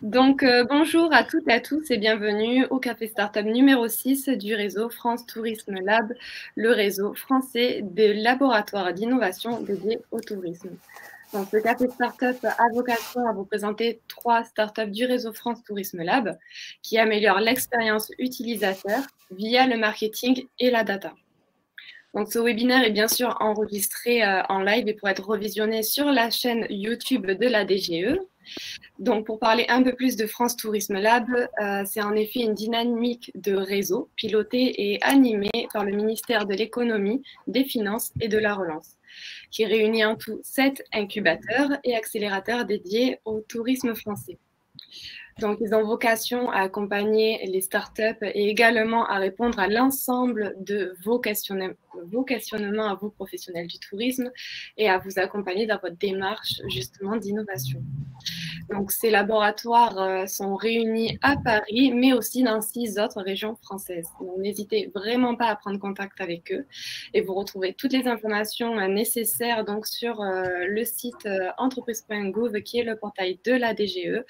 Bonjour à toutes et à tous et bienvenue au Café Startup numéro 6 du réseau France Tourisme Lab, le réseau français des laboratoires d'innovation dédiés au tourisme. Donc, ce Café Startup a vocation à vous présenter 3 startups du réseau France Tourisme Lab qui améliorent l'expérience utilisateur via le marketing et la data. Donc, ce webinaire est bien sûr enregistré en live et pourra être revisionné sur la chaîne YouTube de la DGE. Donc, pour parler un peu plus de France Tourisme Lab, c'est en effet une dynamique de réseau pilotée et animée par le ministère de l'Économie, des Finances et de la Relance, qui réunit en tout 7 incubateurs et accélérateurs dédiés au tourisme français. Donc, ils ont vocation à accompagner les startups et également à répondre à l'ensemble de vos questionnements à vous, professionnels du tourisme, et à vous accompagner dans votre démarche justement d'innovation. Donc, ces laboratoires sont réunis à Paris, mais aussi dans 6 autres régions françaises. Donc, n'hésitez vraiment pas à prendre contact avec eux et vous retrouvez toutes les informations nécessaires donc, sur le site entreprise.gouv qui est le portail de la DGE.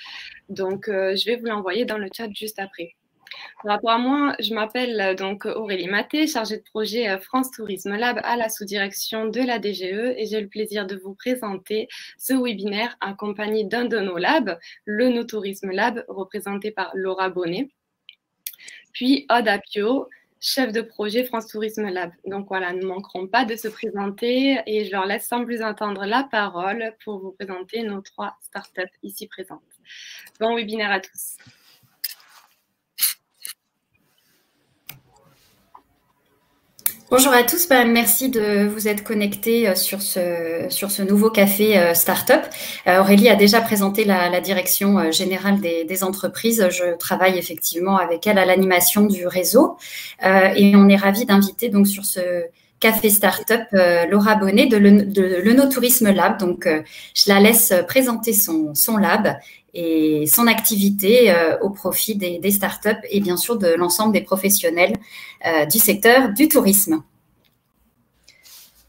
Donc, je vais vous l'envoyer dans le chat juste après. Par rapport à moi, je m'appelle donc Aurélie Maté, chargée de projet France Tourisme Lab à la sous-direction de la DGE, et j'ai le plaisir de vous présenter ce webinaire accompagné d'un de nos labs, le No Tourisme Lab, représenté par Laura Bonnet, puis Aude Apio, chef de projet France Tourisme Lab. Donc voilà, ne manqueront pas de se présenter et je leur laisse sans plus attendre la parole pour vous présenter nos 3 startups ici présentes. Bon webinaire à tous. Bonjour à tous, merci de vous être connectés sur ce nouveau café Startup. Aurélie a déjà présenté la direction générale des entreprises. Je travaille effectivement avec elle à l'animation du réseau et on est ravis d'inviter donc sur ce café Startup Laura Bonnet de l'Eno Tourisme Lab. Donc je la laisse présenter son lab et son activité au profit des startups et bien sûr de l'ensemble des professionnels du secteur du tourisme.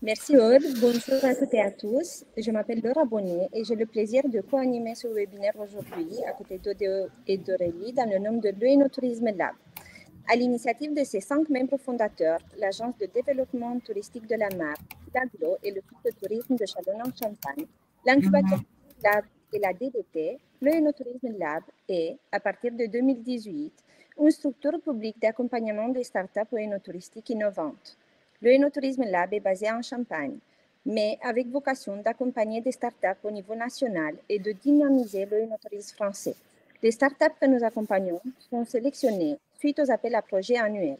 Merci Aude, bonjour à toutes et à tous. Je m'appelle Laura Bonnet et j'ai le plaisir de co-animer ce webinaire aujourd'hui à côté d'Aude et d'Aurélie dans le nom de l'Eno Tourisme Lab. À l'initiative de ses 5 membres fondateurs, l'Agence de développement touristique de la Mar, l'AGLO et le Club de tourisme de Châlons-en-Champagne, l'incubateur Lab et la DDT, l'Eno Tourisme Lab est, à partir de 2018, une structure publique d'accompagnement des startups oénotouristiques innovantes. Le Eno Tourisme Lab est basé en Champagne, mais avec vocation d'accompagner des startups au niveau national et de dynamiser le tourisme français. Les startups que nous accompagnons sont sélectionnées suite aux appels à projets annuels.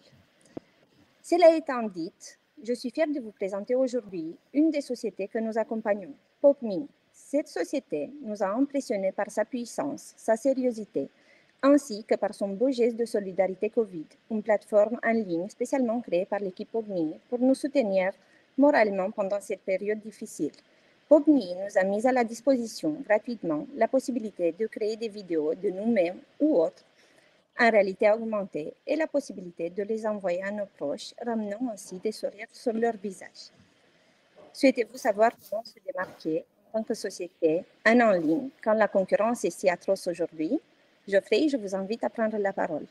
Cela étant dit, je suis fière de vous présenter aujourd'hui une des sociétés que nous accompagnons, PopMe. Cette société nous a impressionnés par sa puissance, sa sérieuxité, ainsi que par son beau geste de solidarité Covid, une plateforme en ligne spécialement créée par l'équipe PopMe pour nous soutenir moralement pendant cette période difficile. PopMe nous a mis à la disposition gratuitement la possibilité de créer des vidéos de nous-mêmes ou autres en réalité augmentée et la possibilité de les envoyer à nos proches, ramenant ainsi des sourires sur leur visage. Souhaitez-vous savoir comment se démarquer en tant que société en ligne quand la concurrence est si atroce aujourd'hui? Geoffrey, je vous invite à prendre la parole.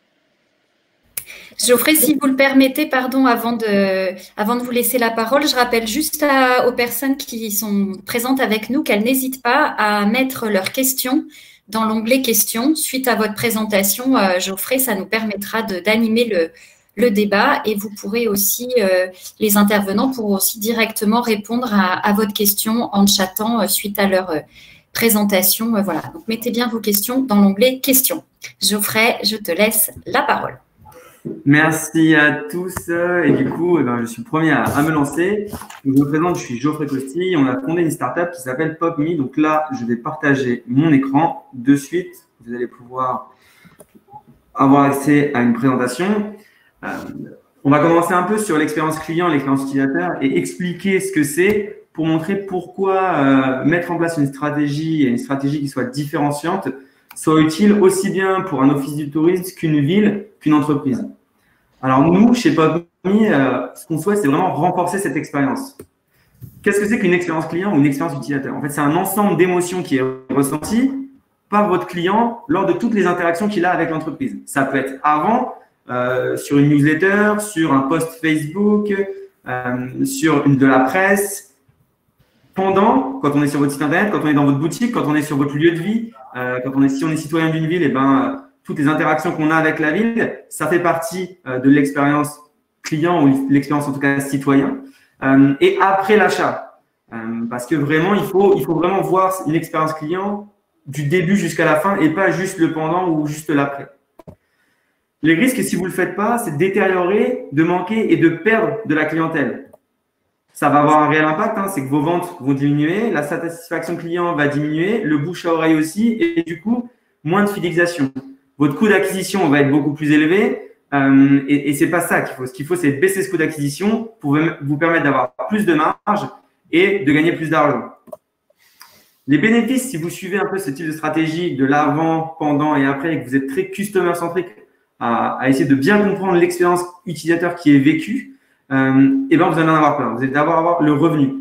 Geoffrey, si vous le permettez, pardon, avant de vous laisser la parole, je rappelle juste aux personnes qui sont présentes avec nous qu'elles n'hésitent pas à mettre leurs questions dans l'onglet questions. Suite à votre présentation, Geoffrey, ça nous permettra d'animer le débat et vous pourrez aussi, les intervenants pourront aussi directement répondre à votre question en chattant suite à leur présentation. Voilà, donc mettez bien vos questions dans l'onglet questions. Geoffrey, je te laisse la parole. Merci à tous. Et du coup, je suis le premier à me lancer. Donc, je me présente, je suis Geoffrey Costi. On a fondé une startup qui s'appelle PopMe. Donc là, je vais partager mon écran de suite. Vous allez pouvoir avoir accès à une présentation. On va commencer un peu sur l'expérience client, l'expérience utilisateur et expliquer ce que c'est pour montrer pourquoi mettre en place une stratégie qui soit différenciante soit utile aussi bien pour un office du tourisme qu'une ville, qu'une entreprise. Alors nous, chez PopMe, ce qu'on souhaite, c'est vraiment renforcer cette expérience. Qu'est-ce que c'est qu'une expérience client ou une expérience utilisateur? En fait, c'est un ensemble d'émotions qui est ressenti par votre client lors de toutes les interactions qu'il a avec l'entreprise. Ça peut être avant, sur une newsletter, sur un post Facebook, sur de la presse, pendant, quand on est sur votre site internet, quand on est dans votre boutique, quand on est sur votre lieu de vie, si on est citoyen d'une ville, et ben, toutes les interactions qu'on a avec la ville, ça fait partie de l'expérience client ou l'expérience en tout cas citoyen. Et après l'achat, parce que vraiment, il faut vraiment voir une expérience client du début jusqu'à la fin et pas juste le pendant ou juste l'après. Les risques, si vous ne le faites pas, c'est de détériorer, de manquer et de perdre de la clientèle. Ça va avoir un réel impact, hein, c'est que vos ventes vont diminuer, la satisfaction client va diminuer, le bouche à oreille aussi, et du coup, moins de fidélisation. Votre coût d'acquisition va être beaucoup plus élevé, et c'est pas ça qu'il faut. Ce qu'il faut, c'est baisser ce coût d'acquisition pour vous permettre d'avoir plus de marge et de gagner plus d'argent. Les bénéfices, si vous suivez un peu ce type de stratégie de l'avant, pendant et après, et que vous êtes très customer-centrique à essayer de bien comprendre l'expérience utilisateur qui est vécue, et ben vous allez en avoir plein. Vous allez d'abord avoir le revenu.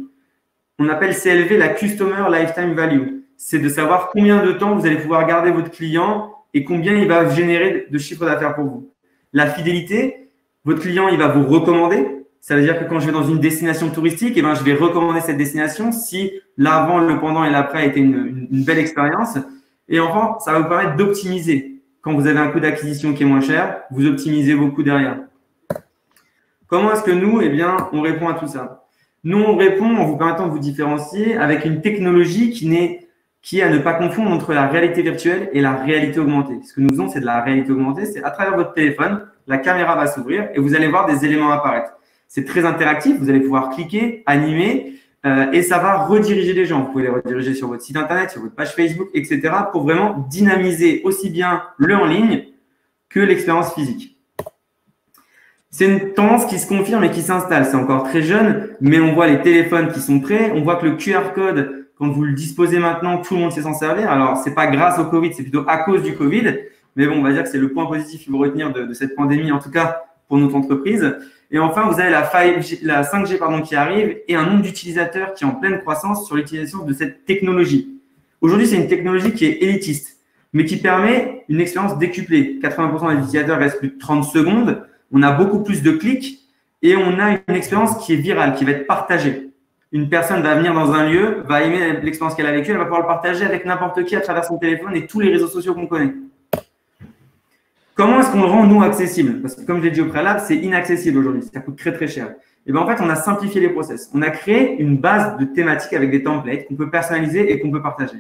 On appelle CLV la Customer Lifetime Value. C'est de savoir combien de temps vous allez pouvoir garder votre client et combien il va générer de chiffre d'affaires pour vous. La fidélité, votre client, il va vous recommander. Ça veut dire que quand je vais dans une destination touristique, eh ben, je vais recommander cette destination si l'avant, le pendant et l'après a été une belle expérience. Et enfin, ça va vous permettre d'optimiser. Quand vous avez un coût d'acquisition qui est moins cher, vous optimisez vos coûts derrière. Comment est-ce que nous, eh bien, on répond à tout ça? Nous, on répond en vous permettant de vous différencier avec une technologie qui est à ne pas confondre entre la réalité virtuelle et la réalité augmentée. Ce que nous faisons, c'est de la réalité augmentée. C'est à travers votre téléphone, la caméra va s'ouvrir et vous allez voir des éléments apparaître. C'est très interactif. Vous allez pouvoir cliquer, animer et ça va rediriger les gens. Vous pouvez les rediriger sur votre site internet, sur votre page Facebook, etc. pour vraiment dynamiser aussi bien le en ligne que l'expérience physique. C'est une tendance qui se confirme et qui s'installe. C'est encore très jeune, mais on voit les téléphones qui sont prêts. On voit que le QR code, quand vous le disposez maintenant, tout le monde sait s'en servir. Alors, c'est pas grâce au Covid, c'est plutôt à cause du Covid. Mais bon, on va dire que c'est le point positif qu'il faut retenir de cette pandémie, en tout cas pour notre entreprise. Et enfin, vous avez la 5G qui arrive et un nombre d'utilisateurs qui est en pleine croissance sur l'utilisation de cette technologie. Aujourd'hui, c'est une technologie qui est élitiste, mais qui permet une expérience décuplée. 80% des utilisateurs restent plus de 30 secondes. On a beaucoup plus de clics et on a une expérience qui est virale, qui va être partagée. Une personne va venir dans un lieu, va aimer l'expérience qu'elle a vécue, elle va pouvoir le partager avec n'importe qui à travers son téléphone et tous les réseaux sociaux qu'on connaît. Comment est-ce qu'on le rend, nous, accessible? Parce que comme je l'ai dit au préalable, c'est inaccessible aujourd'hui. Ça coûte très, très cher. Et bien, en fait, on a simplifié les process. On a créé une base de thématiques avec des templates qu'on peut personnaliser et qu'on peut partager.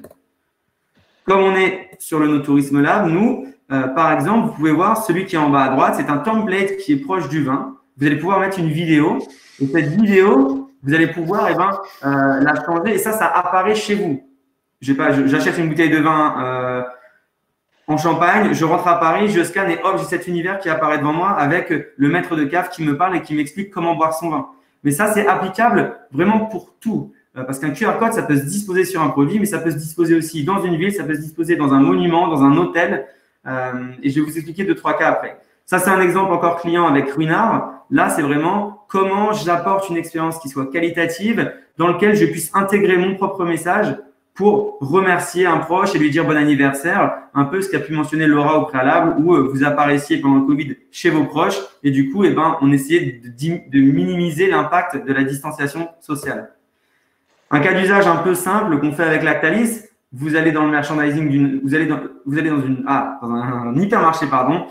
Comme on est sur le No Tourisme Lab, nous, par exemple, vous pouvez voir celui qui est en bas à droite, c'est un template qui est proche du vin. Vous allez pouvoir mettre une vidéo. Et cette vidéo, vous allez pouvoir la changer. Et ça apparaît chez vous. J'achète une bouteille de vin en Champagne, je rentre à Paris, je scanne et hop, j'ai cet univers qui apparaît devant moi avec le maître de cave qui me parle et qui m'explique comment boire son vin. Mais ça, c'est applicable vraiment pour tout. Parce qu'un QR code, ça peut se disposer sur un produit, mais ça peut se disposer aussi dans une ville, ça peut se disposer dans un monument, dans un hôtel. Et je vais vous expliquer 2-3 cas après. Ça, c'est un exemple encore client avec Ruinart. Là, c'est vraiment comment j'apporte une expérience qui soit qualitative, dans laquelle je puisse intégrer mon propre message pour remercier un proche et lui dire bon anniversaire, un peu ce qu'a pu mentionner Laura au préalable, où vous apparaissiez pendant le Covid chez vos proches et du coup, on essayait de minimiser l'impact de la distanciation sociale. Un cas d'usage un peu simple qu'on fait avec Lactalis, vous allez dans le merchandising vous allez dans un hypermarché, pardon.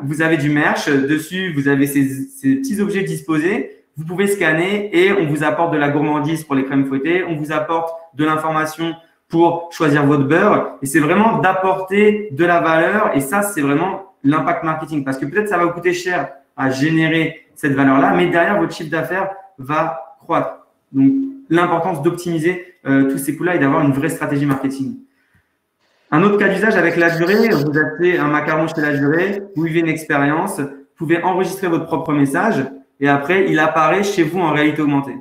Vous avez du merch dessus, vous avez ces petits objets disposés. Vous pouvez scanner et on vous apporte de la gourmandise pour les crèmes fouettées. On vous apporte de l'information pour choisir votre beurre. Et c'est vraiment d'apporter de la valeur. Et ça, c'est vraiment l'impact marketing. Parce que peut-être ça va vous coûter cher à générer cette valeur-là, mais derrière, votre chiffre d'affaires va croître. Donc, l'importance d'optimiser tous ces coûts-là et d'avoir une vraie stratégie marketing. Un autre cas d'usage avec la durée, vous achetez un macaron chez la durée, vous vivez une expérience, vous pouvez enregistrer votre propre message et après, il apparaît chez vous en réalité augmentée.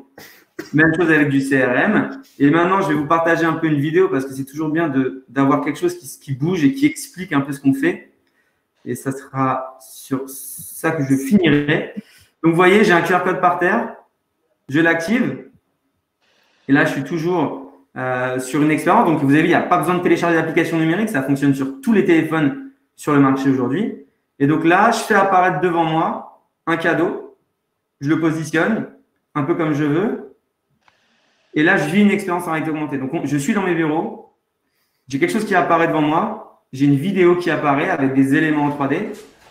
Même chose avec du CRM. Et maintenant, je vais vous partager un peu une vidéo parce que c'est toujours bien d'avoir quelque chose qui bouge et qui explique un peu ce qu'on fait. Et ça sera sur ça que je finirai. Donc, vous voyez, j'ai un QR code par terre. Je l'active. Et là, je suis toujours sur une expérience. Donc, vous avez vu, il n'y a pas besoin de télécharger l'application numérique. Ça fonctionne sur tous les téléphones sur le marché aujourd'hui. Et donc là, je fais apparaître devant moi un cadeau. Je le positionne un peu comme je veux. Et là, je vis une expérience en réalité augmentée. Donc, je suis dans mes bureaux. J'ai quelque chose qui apparaît devant moi. J'ai une vidéo qui apparaît avec des éléments en 3D.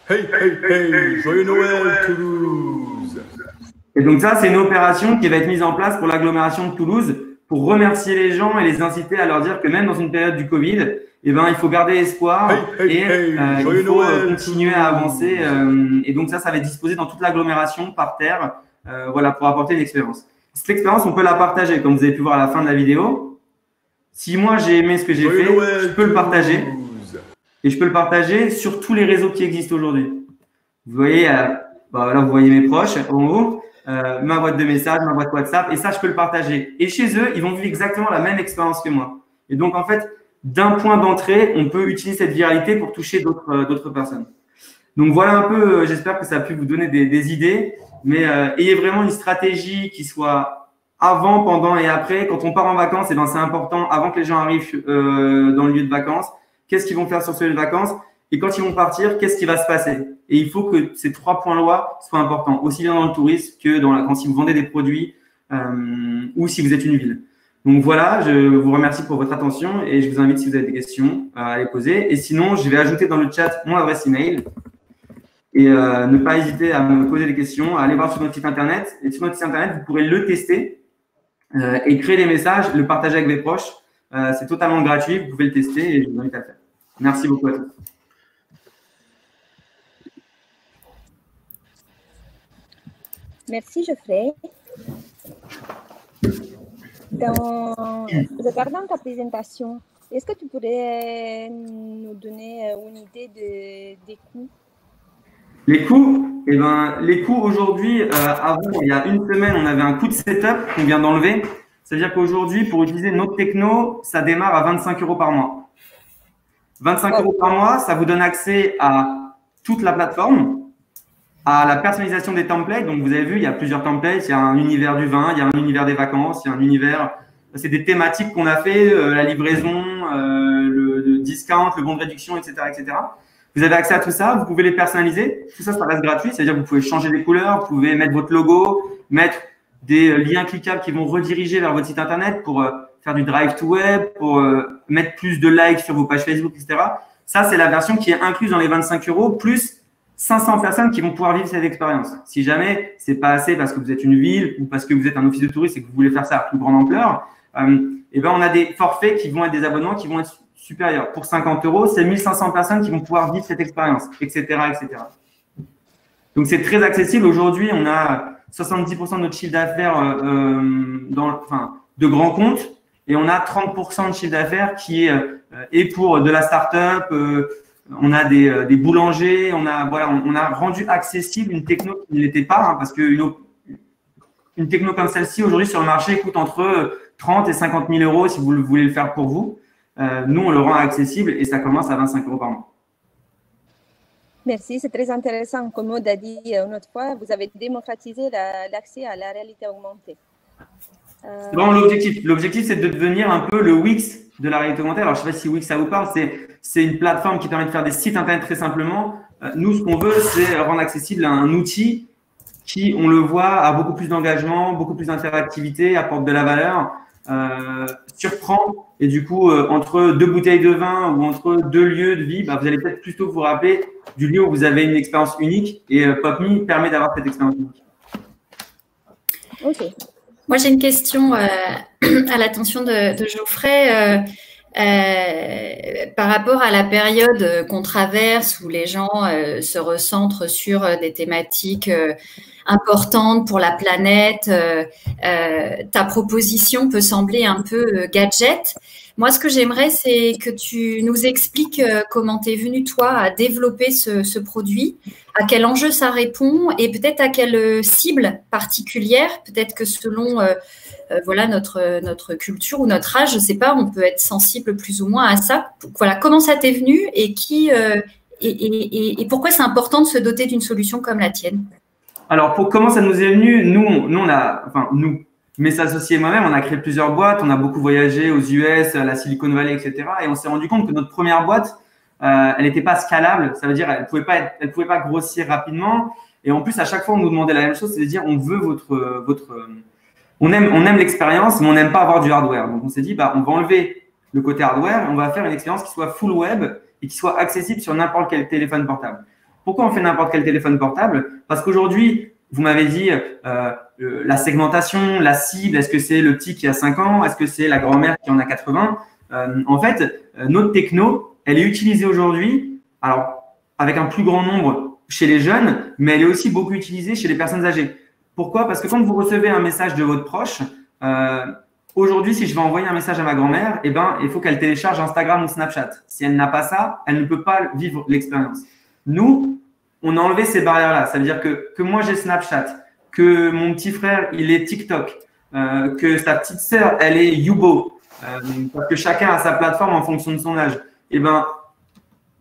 Hey, hey, hey, joyeux Noël, Toulouse! Et donc ça, c'est une opération qui va être mise en place pour l'agglomération de Toulouse pour remercier les gens et les inciter à leur dire que même dans une période du Covid, eh ben, il faut garder espoir et il faut continuer à avancer. Et donc ça va être disposé dans toute l'agglomération par terre, voilà, pour apporter une expérience. Cette expérience, on peut la partager, comme vous avez pu voir à la fin de la vidéo. Si moi, j'ai aimé ce que j'ai fait, je peux le partager. Et je peux le partager sur tous les réseaux qui existent aujourd'hui. Vous voyez, là, vous voyez mes proches en haut, ma boîte de messages, ma boîte WhatsApp, et ça, je peux le partager. Et chez eux, ils vont vivre exactement la même expérience que moi. Et donc, en fait, d'un point d'entrée, on peut utiliser cette viralité pour toucher d'autres personnes. Donc, voilà un peu, j'espère que ça a pu vous donner des idées, mais ayez vraiment une stratégie qui soit avant, pendant et après. Quand on part en vacances, eh ben, c'est important, avant que les gens arrivent dans le lieu de vacances, qu'est-ce qu'ils vont faire sur ce lieu de vacances? Et quand ils vont partir, qu'est-ce qui va se passer? Et il faut que ces 3 points-là soient importants, aussi bien dans le tourisme que quand si vous vendez des produits ou si vous êtes une ville. Donc voilà, je vous remercie pour votre attention et je vous invite, si vous avez des questions, à les poser. Et sinon, je vais ajouter dans le chat mon adresse email et ne pas hésiter à me poser des questions, à aller voir sur notre site internet. Et sur notre site internet, vous pourrez le tester et créer des messages, le partager avec vos proches. C'est totalement gratuit, vous pouvez le tester et je vous invite à le faire. Merci beaucoup à tous. Merci Geoffrey. Regardant ta présentation, est-ce que tu pourrais nous donner une idée des coûts? Les coûts, eh ben, les coûts aujourd'hui, avant, il y a une semaine, on avait un coût de setup qu'on vient d'enlever. C'est-à-dire qu'aujourd'hui, pour utiliser notre techno, ça démarre à 25 € par mois. 25 € par mois, ça vous donne accès à toute la plateforme, à la personnalisation des templates. Donc, vous avez vu, il y a plusieurs templates. Il y a un univers du vin, il y a un univers des vacances, il y a un univers… C'est des thématiques qu'on a fait, la livraison, le discount, le bon de réduction, etc., etc. Vous avez accès à tout ça. Vous pouvez les personnaliser. Tout ça, ça reste gratuit. C'est-à-dire que vous pouvez changer les couleurs, vous pouvez mettre votre logo, mettre des liens cliquables qui vont rediriger vers votre site internet pour faire du drive to web, pour mettre plus de likes sur vos pages Facebook, etc. Ça, c'est la version qui est incluse dans les 25 € plus 500 personnes qui vont pouvoir vivre cette expérience. Si jamais c'est pas assez parce que vous êtes une ville ou parce que vous êtes un office de tourisme et que vous voulez faire ça à plus grande ampleur, eh ben on a des forfaits qui vont être des abonnements qui vont être supérieurs. Pour 50 €, c'est 1500 personnes qui vont pouvoir vivre cette expérience, etc., etc. Donc, c'est très accessible. Aujourd'hui, on a 70% de notre chiffre d'affaires de grands comptes et on a 30% de chiffre d'affaires qui est pour de la start-up. On a des boulangers. On a rendu accessible une techno qui ne l'était pas, parce que une techno comme celle-ci aujourd'hui sur le marché coûte entre 30 et 50 000 € si vous voulez le faire pour vous. Nous, on le rend accessible et ça commence à 25 € par mois. Merci, c'est très intéressant. Comme Maud a dit une autre fois, vous avez démocratisé l'accès à la réalité augmentée. C'est vraiment l'objectif. L'objectif, c'est de devenir un peu le Wix de la réalité augmentée. Alors, je ne sais pas si Wix, ça vous parle. C'est une plateforme qui permet de faire des sites internet très simplement. Nous, ce qu'on veut, c'est rendre accessible un outil qui, on le voit, a beaucoup plus d'engagement, beaucoup plus d'interactivité, apporte de la valeur, surprend. Et du coup, entre 2 bouteilles de vin ou entre 2 lieux de vie, vous allez peut-être plutôt vous rappeler du lieu où vous avez une expérience unique. Et PopMe permet d'avoir cette expérience unique. Ok. Moi, j'ai une question à l'attention de Geoffrey par rapport à la période qu'on traverse où les gens se recentrent sur des thématiques importante pour la planète. Ta proposition peut sembler un peu gadget. Moi, ce que j'aimerais, c'est que tu nous expliques comment tu es venu, toi, à développer ce produit, à quel enjeu ça répond et peut-être à quelle cible particulière. Peut-être que selon voilà, notre culture ou notre âge, je ne sais pas, on peut être sensible plus ou moins à ça. Voilà, comment ça t'est venu et pourquoi c'est important de se doter d'une solution comme la tienne? Alors, comment ça nous est venu, nous, mes associés et moi-même, on a créé plusieurs boîtes, on a beaucoup voyagé aux US, à la Silicon Valley, etc. Et on s'est rendu compte que notre première boîte, elle n'était pas scalable. Ça veut dire elle pouvait pas grossir rapidement. Et en plus, à chaque fois, on nous demandait la même chose, c'est de dire on veut on aime l'expérience, mais on n'aime pas avoir du hardware. Donc on s'est dit, on va enlever le côté hardware et on va faire une expérience qui soit full web et qui soit accessible sur n'importe quel téléphone portable. Pourquoi on fait n'importe quel téléphone portable? Parce qu'aujourd'hui, vous m'avez dit la segmentation, la cible, est-ce que c'est le petit qui a 5 ans? Est-ce que c'est la grand-mère qui en a 80? En fait, notre techno, elle est utilisée aujourd'hui, alors avec un plus grand nombre chez les jeunes, mais elle est aussi beaucoup utilisée chez les personnes âgées. Pourquoi? Parce que quand vous recevez un message de votre proche, aujourd'hui, si je vais envoyer un message à ma grand-mère, il faut qu'elle télécharge Instagram ou Snapchat. Si elle n'a pas ça, elle ne peut pas vivre l'expérience. Nous, on a enlevé ces barrières-là. Ça veut dire que moi, j'ai Snapchat, que mon petit frère, il est TikTok, que sa petite sœur, elle est Yubo, parce que chacun a sa plateforme en fonction de son âge.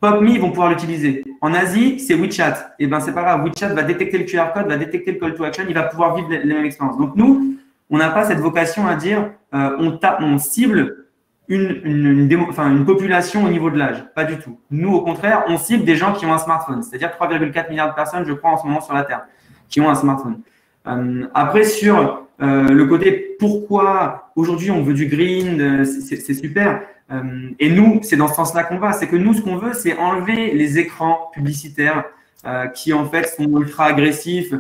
PopMe, ils vont pouvoir l'utiliser. En Asie, c'est WeChat. C'est pas grave. WeChat va détecter le QR code, va détecter le call to action, il va pouvoir vivre les mêmes expériences. Donc, nous, on n'a pas cette vocation à dire on cible une population au niveau de l'âge. Pas du tout. Nous, au contraire, on cible des gens qui ont un smartphone. C'est-à-dire 3,4 milliards de personnes, je crois, en ce moment sur la Terre, qui ont un smartphone. Après, sur le côté pourquoi aujourd'hui on veut du green, c'est super. Et nous, c'est dans ce sens-là qu'on va. C'est que nous, ce qu'on veut, c'est enlever les écrans publicitaires qui, en fait, sont ultra agressifs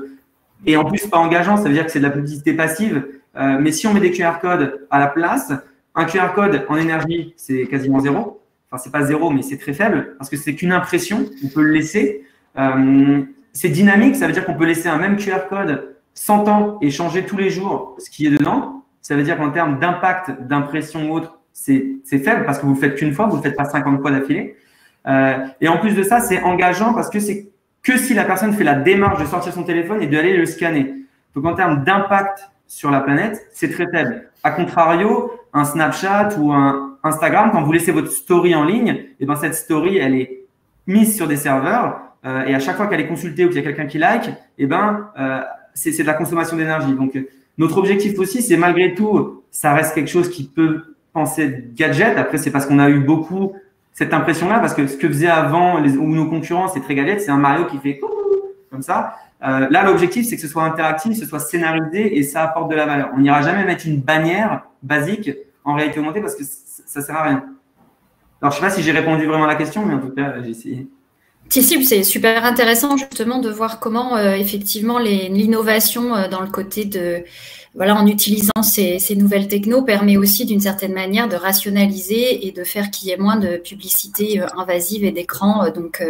et en plus pas engageants. Ça veut dire que c'est de la publicité passive. Mais si on met des QR codes à la place, un QR code en énergie, c'est quasiment zéro. Enfin, c'est pas zéro, mais c'est très faible parce que c'est qu'une impression. On peut le laisser. C'est dynamique. Ça veut dire qu'on peut laisser un même QR code 100 ans et changer tous les jours ce qui est dedans. Ça veut dire qu'en termes d'impact, d'impression ou autre, c'est faible parce que vous le faites qu'une fois, vous le faites pas 50 fois d'affilée. Et en plus de ça, c'est engageant parce que c'est que si la personne fait la démarche de sortir son téléphone et d'aller le scanner. Donc, en termes d'impact sur la planète, c'est très faible. A contrario, un Snapchat ou un Instagram, quand vous laissez votre story en ligne, cette story, elle est mise sur des serveurs et à chaque fois qu'elle est consultée ou qu'il y a quelqu'un qui like, c'est de la consommation d'énergie. Donc, notre objectif aussi, c'est malgré tout, ça reste quelque chose qui peut penser gadget. Après, c'est parce qu'on a eu beaucoup cette impression-là, parce que ce que faisaient avant ou nos concurrents, c'est très gadget, c'est un Mario qui fait comme ça. Là, l'objectif, c'est que ce soit interactif, que ce soit scénarisé et ça apporte de la valeur. On n'ira jamais mettre une bannière basique en réalité augmentée parce que ça sert à rien. Alors, je sais pas si j'ai répondu vraiment à la question, mais en tout cas, j'ai essayé. C'est super intéressant justement de voir comment effectivement l'innovation dans le côté de en utilisant ces nouvelles technos permet aussi d'une certaine manière de rationaliser et de faire qu'il y ait moins de publicité invasive et d'écran. Donc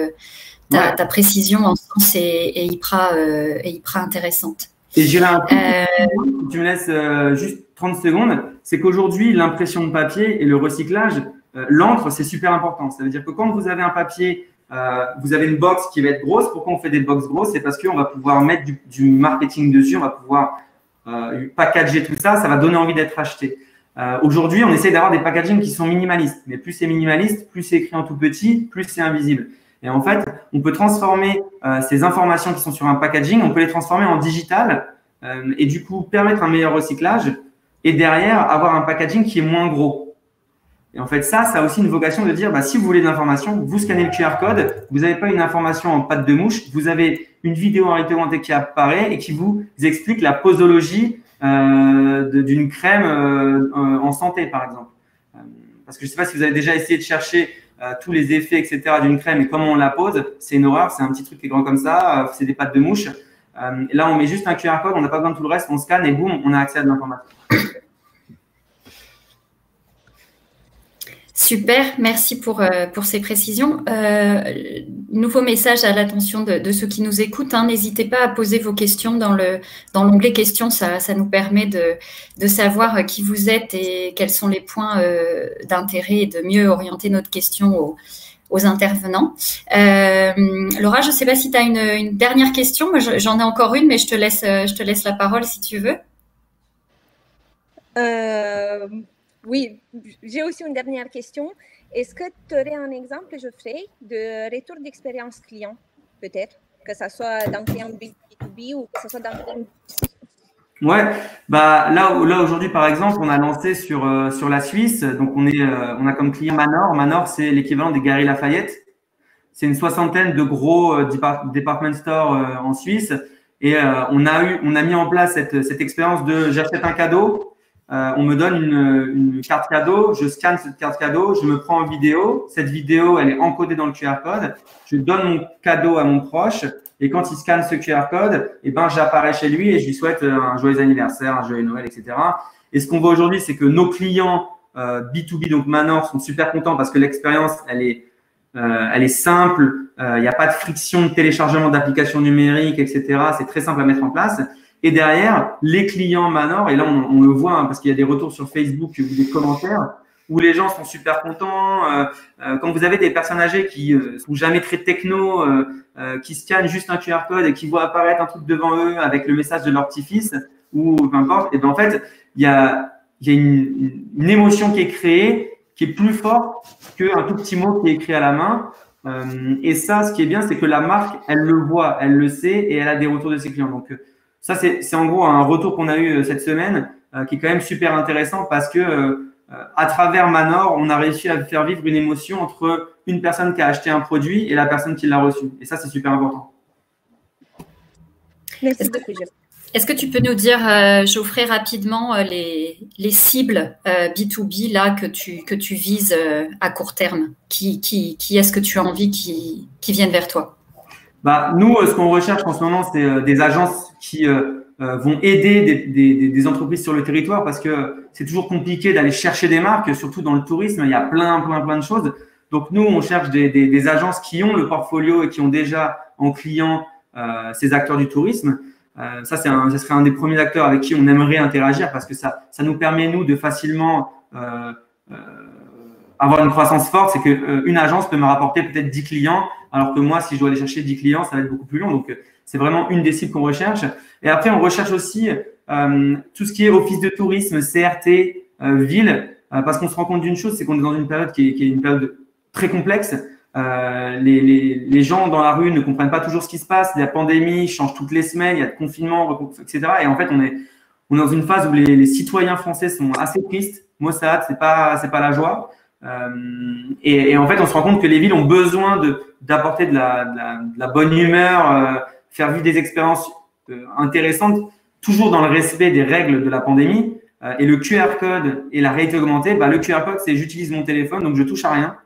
ta précision en ce sens est hyper intéressante. Et j'ai là tu me laisses juste 30 secondes, c'est qu'aujourd'hui l'impression de papier et le recyclage, l'encre c'est super important. Ça veut dire que quand vous avez un papier, vous avez une box qui va être grosse. Pourquoi on fait des box grosses? C'est parce qu'on va pouvoir mettre du marketing dessus, on va pouvoir packager tout ça, ça va donner envie d'être acheté. Aujourd'hui, on essaie d'avoir des packagings qui sont minimalistes, mais plus c'est minimaliste, plus c'est écrit en tout petit, plus c'est invisible. Et en fait, on peut transformer ces informations qui sont sur un packaging, on peut les transformer en digital et du coup permettre un meilleur recyclage et derrière avoir un packaging qui est moins gros. Et en fait, ça a aussi une vocation de dire, si vous voulez de l'information, vous scannez le QR code, vous n'avez pas une information en patte de mouche, vous avez une vidéo en réalité augmentée qui apparaît et qui vous explique la posologie d'une crème en santé, par exemple. Parce que je ne sais pas si vous avez déjà essayé de chercher tous les effets, etc. d'une crème et comment on la pose. C'est une horreur, c'est un petit truc qui est grand comme ça, c'est des pattes de mouche. Là, on met juste un QR code, on n'a pas besoin de tout le reste, on scanne et boum, on a accès à de l'information. Super, merci pour ces précisions. Nouveau message à l'attention de ceux qui nous écoutent. N'hésitez pas à poser vos questions dans l'onglet questions. Ça nous permet de savoir qui vous êtes et quels sont les points d'intérêt et de mieux orienter notre question aux intervenants. Laura, je ne sais pas si tu as une dernière question. Moi, j'en ai encore une, mais je te laisse la parole si tu veux. Oui, j'ai aussi une dernière question. Est-ce que tu aurais un exemple, Geoffrey, de retour d'expérience client, peut-être, que ce soit dans le client B2B ou que ce soit dans le client B2C? Ouais, bah là aujourd'hui par exemple, on a lancé sur la Suisse. Donc on a comme client Manor. Manor, c'est l'équivalent des Galeries Lafayette. C'est une soixantaine de gros department stores en Suisse. Et on a mis en place cette expérience de j'achète un cadeau, on me donne une carte cadeau, je scanne cette carte cadeau, je me prends en vidéo. Cette vidéo, elle est encodée dans le QR code. Je donne mon cadeau à mon proche. Et quand il scanne ce QR code, eh ben, j'apparais chez lui et je lui souhaite un joyeux anniversaire, un joyeux Noël, etc. Et ce qu'on voit aujourd'hui, c'est que nos clients B2B, donc Manor, sont super contents parce que l'expérience, elle est simple, il n'y a pas de friction de téléchargement d'applications numériques, etc. C'est très simple à mettre en place. Et derrière, les clients Manor, et là on le voit hein, parce qu'il y a des retours sur Facebook ou des commentaires où les gens sont super contents. Quand vous avez des personnes âgées qui sont jamais très techno, qui scannent juste un QR code et qui voient apparaître un truc devant eux avec le message de leur petit-fils ou peu importe, et ben en fait, il y a une émotion qui est créée qui est plus forte qu'un tout petit mot qui est écrit à la main. Et ça, ce qui est bien, c'est que la marque, elle le voit, elle le sait et elle a des retours de ses clients. Donc, ça, c'est en gros un retour qu'on a eu cette semaine qui est quand même super intéressant parce que à travers Manor, on a réussi à faire vivre une émotion entre une personne qui a acheté un produit et la personne qui l'a reçu. Et ça, c'est super important. Merci beaucoup, Geoffrey. Est-ce que tu peux nous dire, Geoffrey, rapidement les cibles B2B là, que tu vises à court terme? Qui est-ce que tu as envie qui viennent vers toi? Bah, nous, ce qu'on recherche en ce moment, c'est des agences qui vont aider des entreprises sur le territoire parce que c'est toujours compliqué d'aller chercher des marques, surtout dans le tourisme. Il y a plein de choses. Donc, nous, on cherche des agences qui ont le portfolio et qui ont déjà en client ces acteurs du tourisme. Ça serait un des premiers acteurs avec qui on aimerait interagir parce que ça nous permet, nous, de facilement avoir une croissance forte. C'est qu'une agence peut me rapporter peut-être 10 clients, alors que moi, si je dois aller chercher 10 clients, ça va être beaucoup plus long. Donc, c'est vraiment une des cibles qu'on recherche. Et après, on recherche aussi tout ce qui est office de tourisme, CRT, ville, parce qu'on se rend compte d'une chose, c'est qu'on est dans une période qui est une période très complexe. Les gens dans la rue ne comprennent pas toujours ce qui se passe. La pandémie change toutes les semaines, il y a de confinement, etc. Et en fait, on est dans une phase où les citoyens français sont assez tristes. Maussade, c'est pas la joie. Et en fait, on se rend compte que les villes ont besoin d'apporter de la bonne humeur, faire vivre des expériences intéressantes, toujours dans le respect des règles de la pandémie. Et le QR code et la réalité augmentée, bah, le QR code, c'est j'utilise mon téléphone, donc je touche à rien.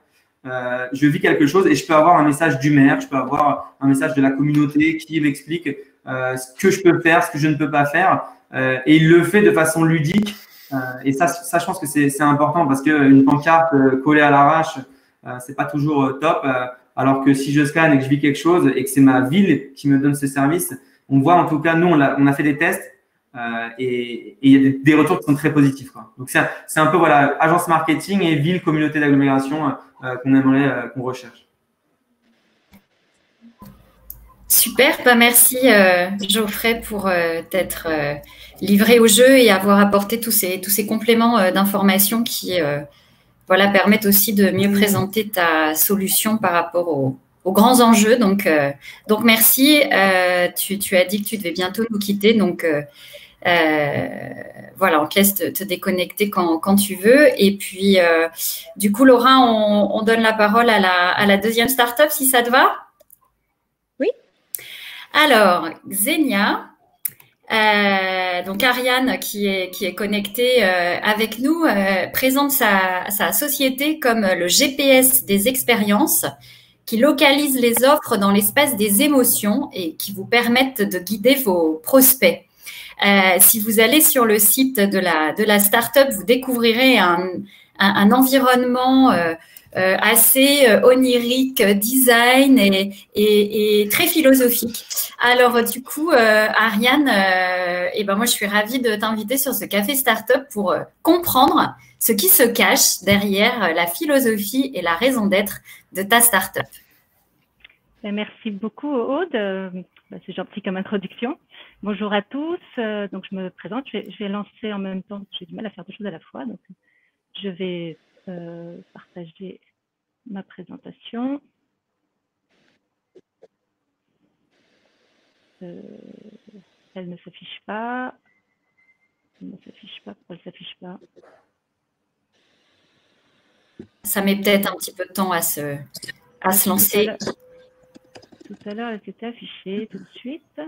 Je vis quelque chose et je peux avoir un message du maire, je peux avoir un message de la communauté qui m'explique ce que je peux faire, ce que je ne peux pas faire. Et il le fait de façon ludique. Et ça, je pense que c'est important parce qu'une pancarte collée à l'arrache, c'est pas toujours top. Alors que si je scanne et que je vis quelque chose et que c'est ma ville qui me donne ce service, on voit en tout cas, nous, on a fait des tests et il y a des retours qui sont très positifs, quoi. Donc, c'est un peu, voilà, agence marketing et ville, communauté d'agglomération qu'on aimerait, qu'on recherche. Super, bah merci Geoffrey pour t'être livré au jeu et avoir apporté tous ces compléments d'informations qui voilà, permettent aussi de mieux présenter ta solution par rapport aux grands enjeux. Donc merci. Tu as dit que tu devais bientôt nous quitter, donc voilà, on te laisse te déconnecter quand tu veux. Et puis, du coup, Laura, on donne la parole à la deuxième start-up, si ça te va? Oui. Alors, Xenia, donc Ariane qui est connectée avec nous, présente sa société comme le GPS des expériences qui localise les offres dans l'espace des émotions et qui vous permettent de guider vos prospects. Si vous allez sur le site de la start-up, vous découvrirez un environnement assez onirique, design et très philosophique. Alors du coup, Ariane, moi je suis ravie de t'inviter sur ce café start-up pour comprendre ce qui se cache derrière la philosophie et la raison d'être de ta start-up. Merci beaucoup Aude, c'est gentil comme introduction. Bonjour à tous, donc je me présente, je vais lancer en même temps, j'ai du mal à faire deux choses à la fois, donc je vais partager ma présentation. Elle ne s'affiche pas. Il ne s'affiche pas. Pourquoi elle ne s'affiche pas? Ça met peut-être un petit peu de temps à se lancer. Tout à l'heure, elle s'était affichée tout de suite.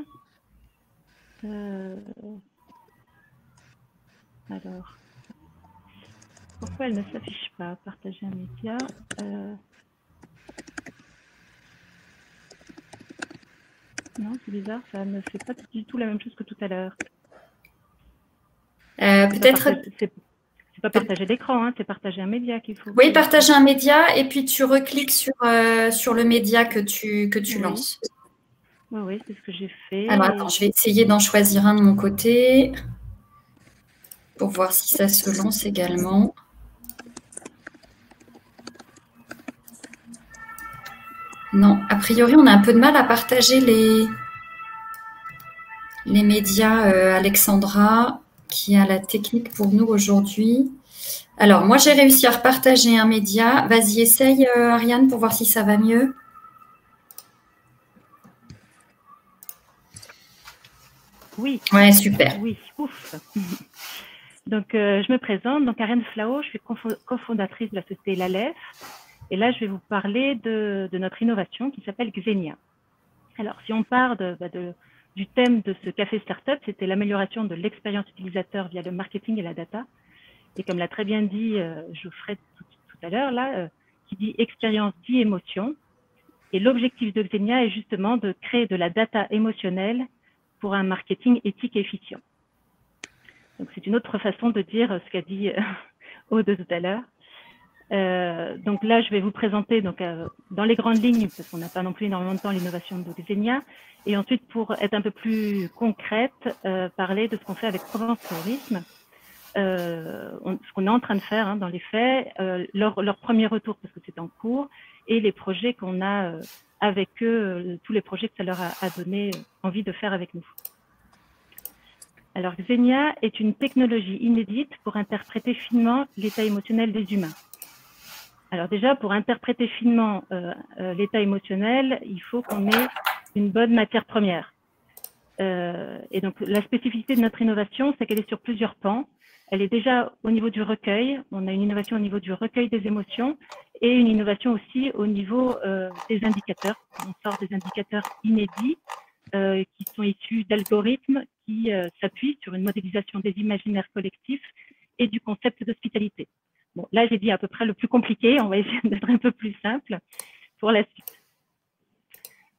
Alors, pourquoi elle ne s'affiche pas? Partager un média. Non, c'est bizarre, ça ne fait pas du tout la même chose que tout à l'heure. Peut-être. C'est pas partager l'écran, hein, c'est partager un média qu'il faut. Oui, partager un média et puis tu recliques sur le média que tu lances. Oui, c'est ce que j'ai fait. Alors attends, je vais essayer d'en choisir un de mon côté pour voir si ça se lance également. Non, a priori, on a un peu de mal à partager les médias. Alexandra, qui a la technique pour nous aujourd'hui. Alors, moi, j'ai réussi à repartager un média. Vas-y, essaye, Ariane, pour voir si ça va mieux. Oui. Ouais, super. Oui, ouf. Donc, je me présente. Donc, Ariane Flao, je suis cofondatrice de la société l'Aleph. Et là, je vais vous parler de notre innovation qui s'appelle Xenia. Alors, si on part du thème de ce café startup, c'était l'amélioration de l'expérience utilisateur via le marketing et la data. Et comme l'a très bien dit Geoffrey tout à l'heure, là, qui dit expérience dit émotion. Et l'objectif de Xenia est justement de créer de la data émotionnelle pour un marketing éthique et efficient. Donc, c'est une autre façon de dire ce qu'a dit Aude tout à l'heure. Donc là, je vais vous présenter dans les grandes lignes, parce qu'on n'a pas non plus énormément de temps, l'innovation de Xenia. Et ensuite, pour être un peu plus concrète, parler de ce qu'on fait avec Provence Tourisme. Ce qu'on est en train de faire dans les faits, leur premier retour, parce que c'est en cours, et les projets qu'on a avec eux, tous les projets que ça leur a donné envie de faire avec nous. Alors, Xenia est une technologie inédite pour interpréter finement l'état émotionnel des humains. Alors déjà, pour interpréter finement l'état émotionnel, il faut qu'on ait une bonne matière première. Et donc, la spécificité de notre innovation, c'est qu'elle est sur plusieurs pans. Elle est déjà au niveau du recueil. On a une innovation au niveau du recueil des émotions et une innovation aussi au niveau des indicateurs. On sort des indicateurs inédits qui sont issus d'algorithmes qui s'appuient sur une modélisation des imaginaires collectifs et du concept d'hospitalité. Bon, là, j'ai dit à peu près le plus compliqué. On va essayer d'être un peu plus simple pour la suite.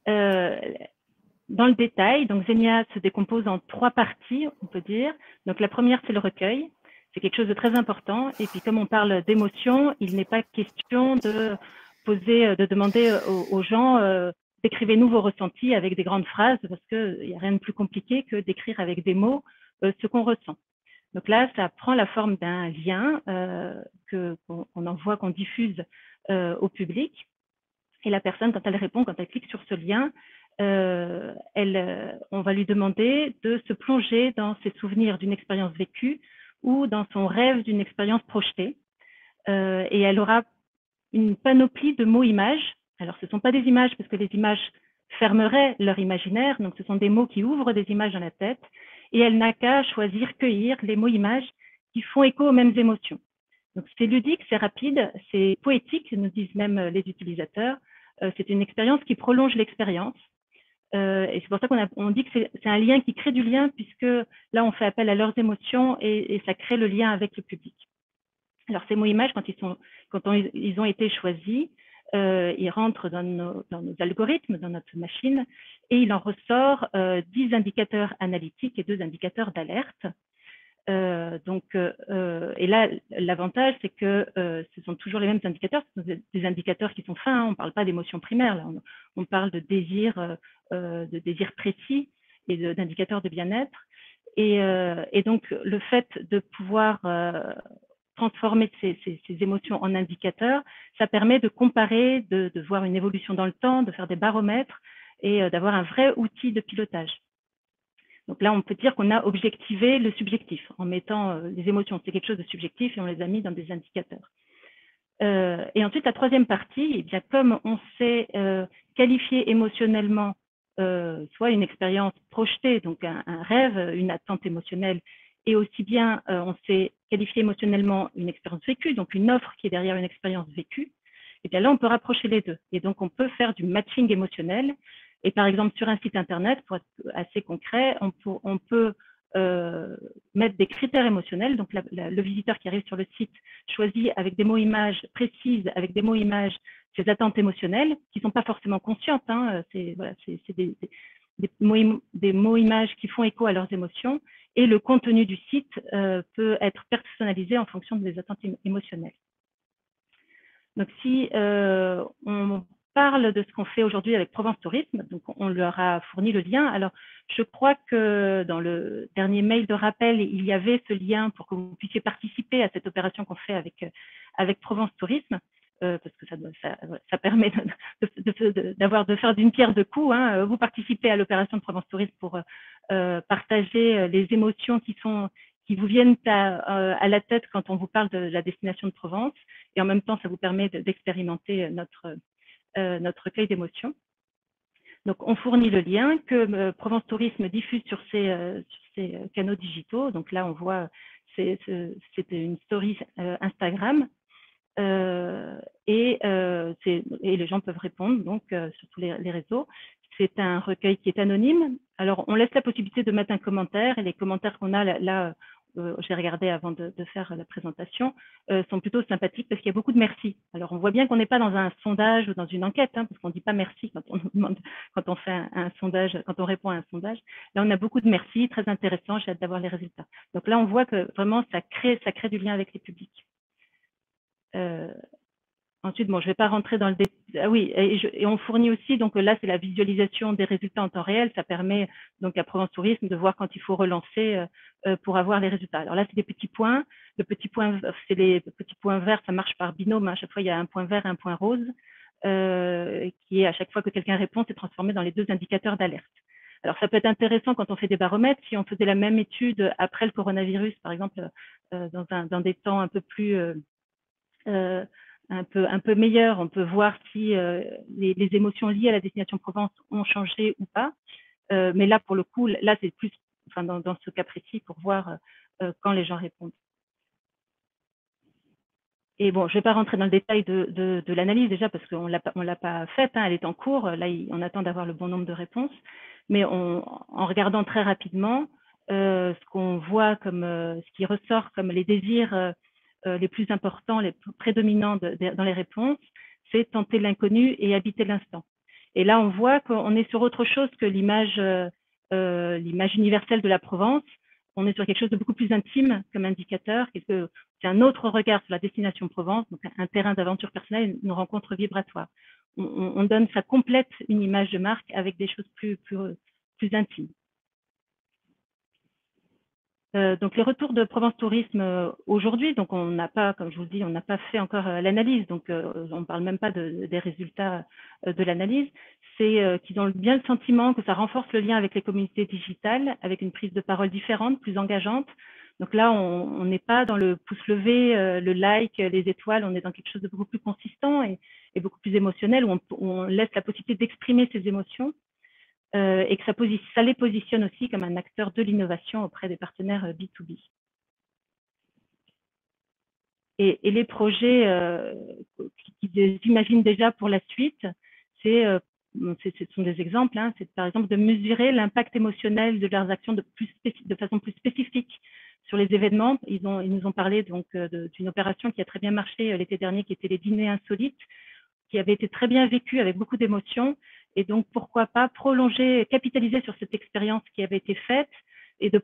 Dans le détail, donc Xenia se décompose en 3 parties, on peut dire. Donc la première, c'est le recueil. C'est quelque chose de très important. Et puis comme on parle d'émotion, il n'est pas question de demander aux gens décrivez-nous vos ressentis avec des grandes phrases, parce qu'il n'y a rien de plus compliqué que d'écrire avec des mots ce qu'on ressent. Donc là, ça prend la forme d'un lien qu'on envoie, qu'on diffuse au public. Et la personne, quand elle répond, quand elle clique sur ce lien, on va lui demander de se plonger dans ses souvenirs d'une expérience vécue ou dans son rêve d'une expérience projetée. Et elle aura une panoplie de mots-images. Alors, ce ne sont pas des images parce que les images fermeraient leur imaginaire. Donc, ce sont des mots qui ouvrent des images dans la tête. Et elle n'a qu'à choisir, cueillir les mots-images qui font écho aux mêmes émotions. Donc, c'est ludique, c'est rapide, c'est poétique, nous disent même les utilisateurs. C'est une expérience qui prolonge l'expérience. Et c'est pour ça qu'on dit que c'est un lien qui crée du lien, puisque là, on fait appel à leurs émotions et ça crée le lien avec le public. Alors, ces mots-images, quand ils ont été choisis, ils rentrent dans nos algorithmes, dans notre machine, et il en ressort 10 indicateurs analytiques et 2 indicateurs d'alerte. Et là, l'avantage, c'est que ce sont toujours les mêmes indicateurs, ce sont des indicateurs qui sont fins, on ne parle pas d'émotions primaires, là, on parle de désir précis et d'indicateurs de bien-être. Et donc, le fait de pouvoir transformer ces émotions en indicateurs, ça permet de comparer, de voir une évolution dans le temps, de faire des baromètres et d'avoir un vrai outil de pilotage. Donc là, on peut dire qu'on a objectivé le subjectif en mettant les émotions. C'est quelque chose de subjectif et on les a mis dans des indicateurs. Et ensuite, la troisième partie, eh bien, comme on sait qualifier émotionnellement soit une expérience projetée, donc un rêve, une attente émotionnelle, et aussi bien on sait qualifier émotionnellement une expérience vécue, donc une offre qui est derrière une expérience vécue, et bien là, on peut rapprocher les deux. Et donc, on peut faire du matching émotionnel. Et par exemple, sur un site Internet, pour être assez concret, on peut mettre des critères émotionnels. Donc, le visiteur qui arrive sur le site choisit avec des mots-images précises, avec des mots-images, ses attentes émotionnelles, qui ne sont pas forcément conscientes. Hein. C'est voilà, des mots-images qui font écho à leurs émotions. Et le contenu du site peut être personnalisé en fonction des attentes émotionnelles. Donc, si on parle de ce qu'on fait aujourd'hui avec Provence Tourisme, donc on leur a fourni le lien. Alors, je crois que dans le dernier mail de rappel, il y avait ce lien pour que vous puissiez participer à cette opération qu'on fait avec Provence Tourisme, parce que ça permet de faire d'une pierre deux coups. Hein. Vous participez à l'opération de Provence Tourisme pour partager les émotions qui vous viennent à la tête quand on vous parle de la destination de Provence. Et en même temps, ça vous permet d'expérimenter notre recueil d'émotions. Donc, on fournit le lien que Provence Tourisme diffuse sur ses canaux digitaux. Donc là, on voit, c'est une story Instagram. Et les gens peuvent répondre donc sur tous les réseaux. C'est un recueil qui est anonyme. Alors, on laisse la possibilité de mettre un commentaire, et les commentaires qu'on a là j'ai regardé avant de faire la présentation, sont plutôt sympathiques parce qu'il y a beaucoup de merci. Alors, on voit bien qu'on n'est pas dans un sondage ou dans une enquête, hein, parce qu'on ne dit pas merci quand on demande, quand on fait un sondage, quand on répond à un sondage. Là, on a beaucoup de merci, très intéressant, j'ai hâte d'avoir les résultats. Donc là, on voit que vraiment, ça crée du lien avec les publics. Ensuite, bon, je ne vais pas rentrer dans le détail. Ah oui, et on fournit aussi, donc là, c'est la visualisation des résultats en temps réel. Ça permet donc à Provence Tourisme de voir quand il faut relancer pour avoir les résultats. Alors là, c'est des petits points. C'est les petits points verts, ça marche par binôme. À chaque fois, il y a un point vert et un point rose, qui est à chaque fois que quelqu'un répond, c'est transformé dans les deux indicateurs d'alerte. Alors, ça peut être intéressant quand on fait des baromètres. Si on faisait la même étude après le coronavirus, par exemple, dans des temps un peu plus un peu meilleur, on peut voir si les émotions liées à la destination Provence ont changé ou pas. Mais là, pour le coup, là, c'est plus, enfin, dans ce cas précis, pour voir quand les gens répondent. Et bon, je ne vais pas rentrer dans le détail de l'analyse déjà parce qu'on ne l'a pas faite, hein, elle est en cours. Là, on attend d'avoir le bon nombre de réponses. Mais en regardant très rapidement, ce qu'on voit comme, ce qui ressort comme les désirs les plus importants, les plus prédominants dans les réponses, c'est tenter l'inconnu et habiter l'instant. Et là, on voit qu'on est sur autre chose que l'image universelle de la Provence. On est sur quelque chose de beaucoup plus intime comme indicateur, c'est un autre regard sur la destination Provence, donc un terrain d'aventure personnelle, une rencontre vibratoire. Ça complète une image de marque avec des choses plus intimes. Donc les retours de Provence Tourisme aujourd'hui, donc on n'a pas, comme je vous le dis, on n'a pas fait encore l'analyse, donc on ne parle même pas des résultats de l'analyse, c'est qu'ils ont bien le sentiment que ça renforce le lien avec les communautés digitales, avec une prise de parole différente, plus engageante. Donc là, on n'est pas dans le pouce levé, le like, les étoiles, on est dans quelque chose de beaucoup plus consistant et beaucoup plus émotionnel, où on laisse la possibilité d'exprimer ses émotions. Et que ça les positionne aussi comme un acteur de l'innovation auprès des partenaires B2B. Et les projets qu'ils imaginent déjà pour la suite, ce sont des exemples, hein, c'est par exemple de mesurer l'impact émotionnel de leurs actions de façon plus spécifique sur les événements. Ils nous ont parlé d'une opération qui a très bien marché l'été dernier, qui était les dîners insolites, qui avait été très bien vécu avec beaucoup d'émotions. Et donc, pourquoi pas capitaliser sur cette expérience qui avait été faite et de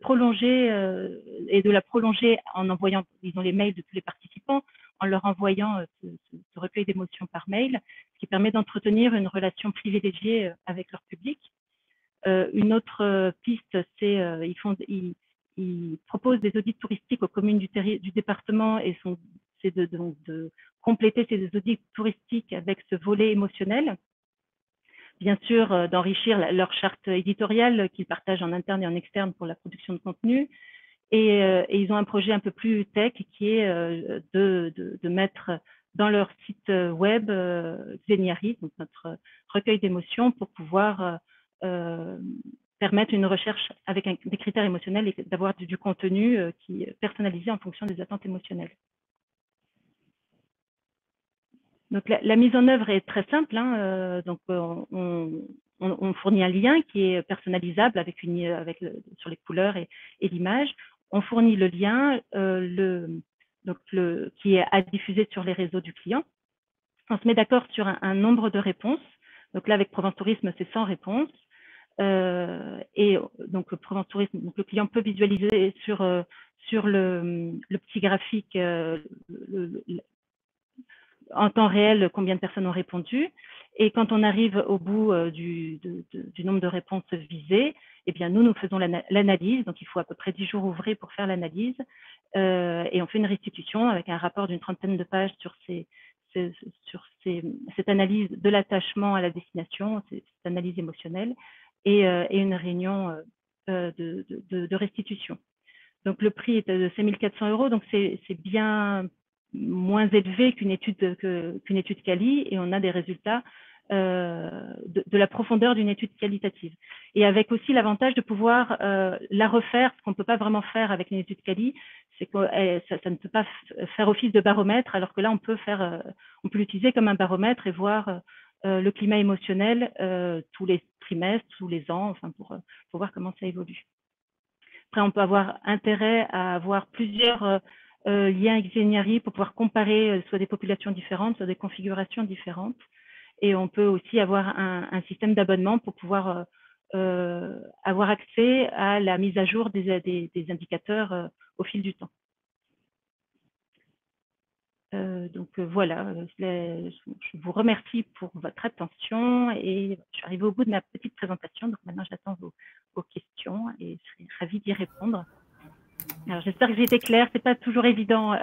la prolonger en envoyant, disons, les mails de tous les participants, en leur envoyant ce recueil d'émotions par mail, ce qui permet d'entretenir une relation privilégiée avec leur public. Une autre piste, c'est ils proposent des audits touristiques aux communes du département et c'est de compléter ces audits touristiques avec ce volet émotionnel. Bien sûr, d'enrichir leur charte éditoriale qu'ils partagent en interne et en externe pour la production de contenu. Et ils ont un projet un peu plus tech qui est de mettre dans leur site web Xeniari, donc notre recueil d'émotions, pour pouvoir permettre une recherche avec des critères émotionnels et d'avoir du contenu qui est personnalisé en fonction des attentes émotionnelles. Donc la mise en œuvre est très simple. Donc on fournit un lien qui est personnalisable sur les couleurs et l'image. On fournit le lien qui est à diffuser sur les réseaux du client. On se met d'accord sur un nombre de réponses. Donc là, avec Provence Tourisme, c'est 100 réponses. Et donc Provence Tourisme, donc le client peut visualiser sur le petit graphique en temps réel combien de personnes ont répondu. Et quand on arrive au bout du nombre de réponses visées, eh bien nous faisons l'analyse. Donc il faut à peu près 10 jours ouvrés pour faire l'analyse. Et on fait une restitution avec un rapport d'une 30aine de pages sur cette analyse de l'attachement à la destination, cette analyse émotionnelle, et une réunion de restitution. Donc le prix est de 5 400 €, donc c'est bien moins élevé qu'une étude quali, et on a des résultats de la profondeur d'une étude qualitative. Et avec aussi l'avantage de pouvoir la refaire, ce qu'on ne peut pas vraiment faire avec une étude quali, c'est que ça ne peut pas faire office de baromètre, alors que là, on peut l'utiliser comme un baromètre et voir le climat émotionnel tous les trimestres, tous les ans, enfin pour voir comment ça évolue. Après, on peut avoir intérêt à avoir plusieurs liens Xeniari pour pouvoir comparer soit des populations différentes, soit des configurations différentes. Et on peut aussi avoir un système d'abonnement pour pouvoir avoir accès à la mise à jour des indicateurs au fil du temps. Donc voilà, je vous remercie pour votre attention et je suis arrivée au bout de ma petite présentation. Donc maintenant, j'attends vos questions et je serai ravie d'y répondre. Alors, j'espère que j'ai été claire. C'est pas toujours évident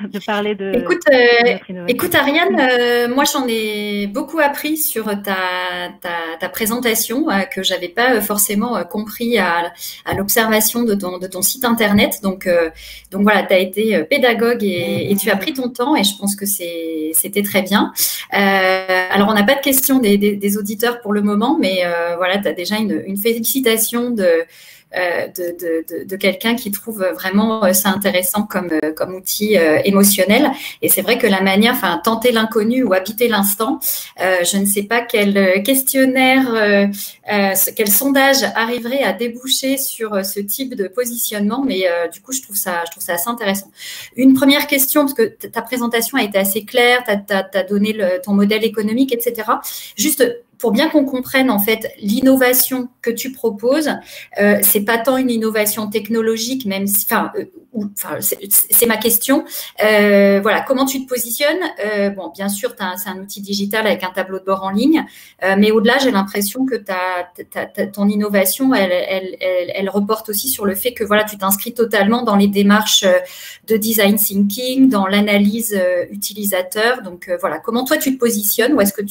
de parler de. Écoute Ariane, moi j'en ai beaucoup appris sur ta présentation que j'avais pas forcément compris à l'observation de ton site internet. Donc voilà, tu as été pédagogue et tu as pris ton temps et je pense que c'était très bien. Alors on n'a pas de questions des auditeurs pour le moment, mais voilà, tu as déjà une félicitation de quelqu'un qui trouve vraiment ça intéressant comme outil émotionnel. Et c'est vrai que la manière, enfin, tenter l'inconnu ou habiter l'instant, je ne sais pas quel questionnaire, quel sondage arriverait à déboucher sur ce type de positionnement, mais du coup, je trouve ça assez intéressant. Une première question, parce que ta présentation a été assez claire, tu as donné ton modèle économique, etc. Juste pour bien qu'on comprenne en fait l'innovation que tu proposes, c'est pas tant une innovation technologique, même si, c'est ma question. Voilà, comment tu te positionnes? Bon, bien sûr, c'est un outil digital avec un tableau de bord en ligne, mais au-delà, j'ai l'impression que ton innovation, elle reporte aussi sur le fait que voilà, tu t'inscris totalement dans les démarches de design thinking, dans l'analyse utilisateur. Donc voilà, comment toi tu te positionnes? Ou est-ce que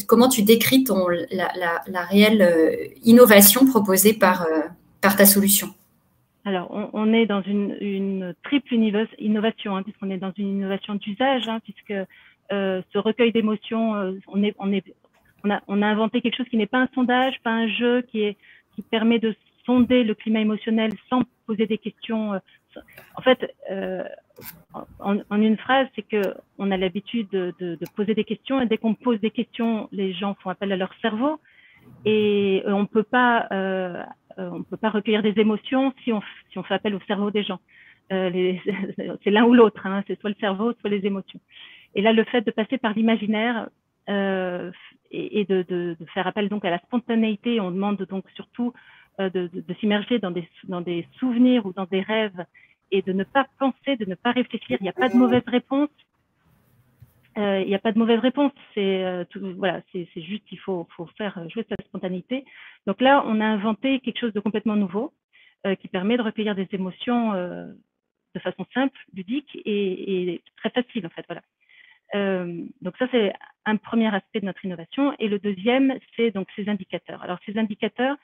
comment tu décris la réelle innovation proposée par ta solution? Alors, on est dans une triple innovation, puisqu'on est dans une innovation d'usage, puisque ce recueil d'émotions, on a inventé quelque chose qui n'est pas un sondage, pas un jeu, qui permet de sonder le climat émotionnel sans poser des questions. En fait, en une phrase, c'est que on a l'habitude de poser des questions, et dès qu'on pose des questions, les gens font appel à leur cerveau, et on peut pas recueillir des émotions si on fait appel au cerveau des gens. C'est l'un ou l'autre, c'est soit le cerveau, soit les émotions. Et là, le fait de passer par l'imaginaire et de faire appel donc à la spontanéité, on demande donc surtout de s'immerger dans des souvenirs ou dans des rêves, et de ne pas penser, de ne pas réfléchir. Il n'y a pas de mauvaise réponse. Il n'y a pas de mauvaise réponse. Voilà, c'est juste qu'il faut faire jouer sa spontanéité. Donc là, on a inventé quelque chose de complètement nouveau qui permet de recueillir des émotions de façon simple, ludique et très facile en fait. Voilà. Donc ça, c'est un premier aspect de notre innovation. Et le deuxième, c'est donc ces indicateurs. Alors ces indicateurs,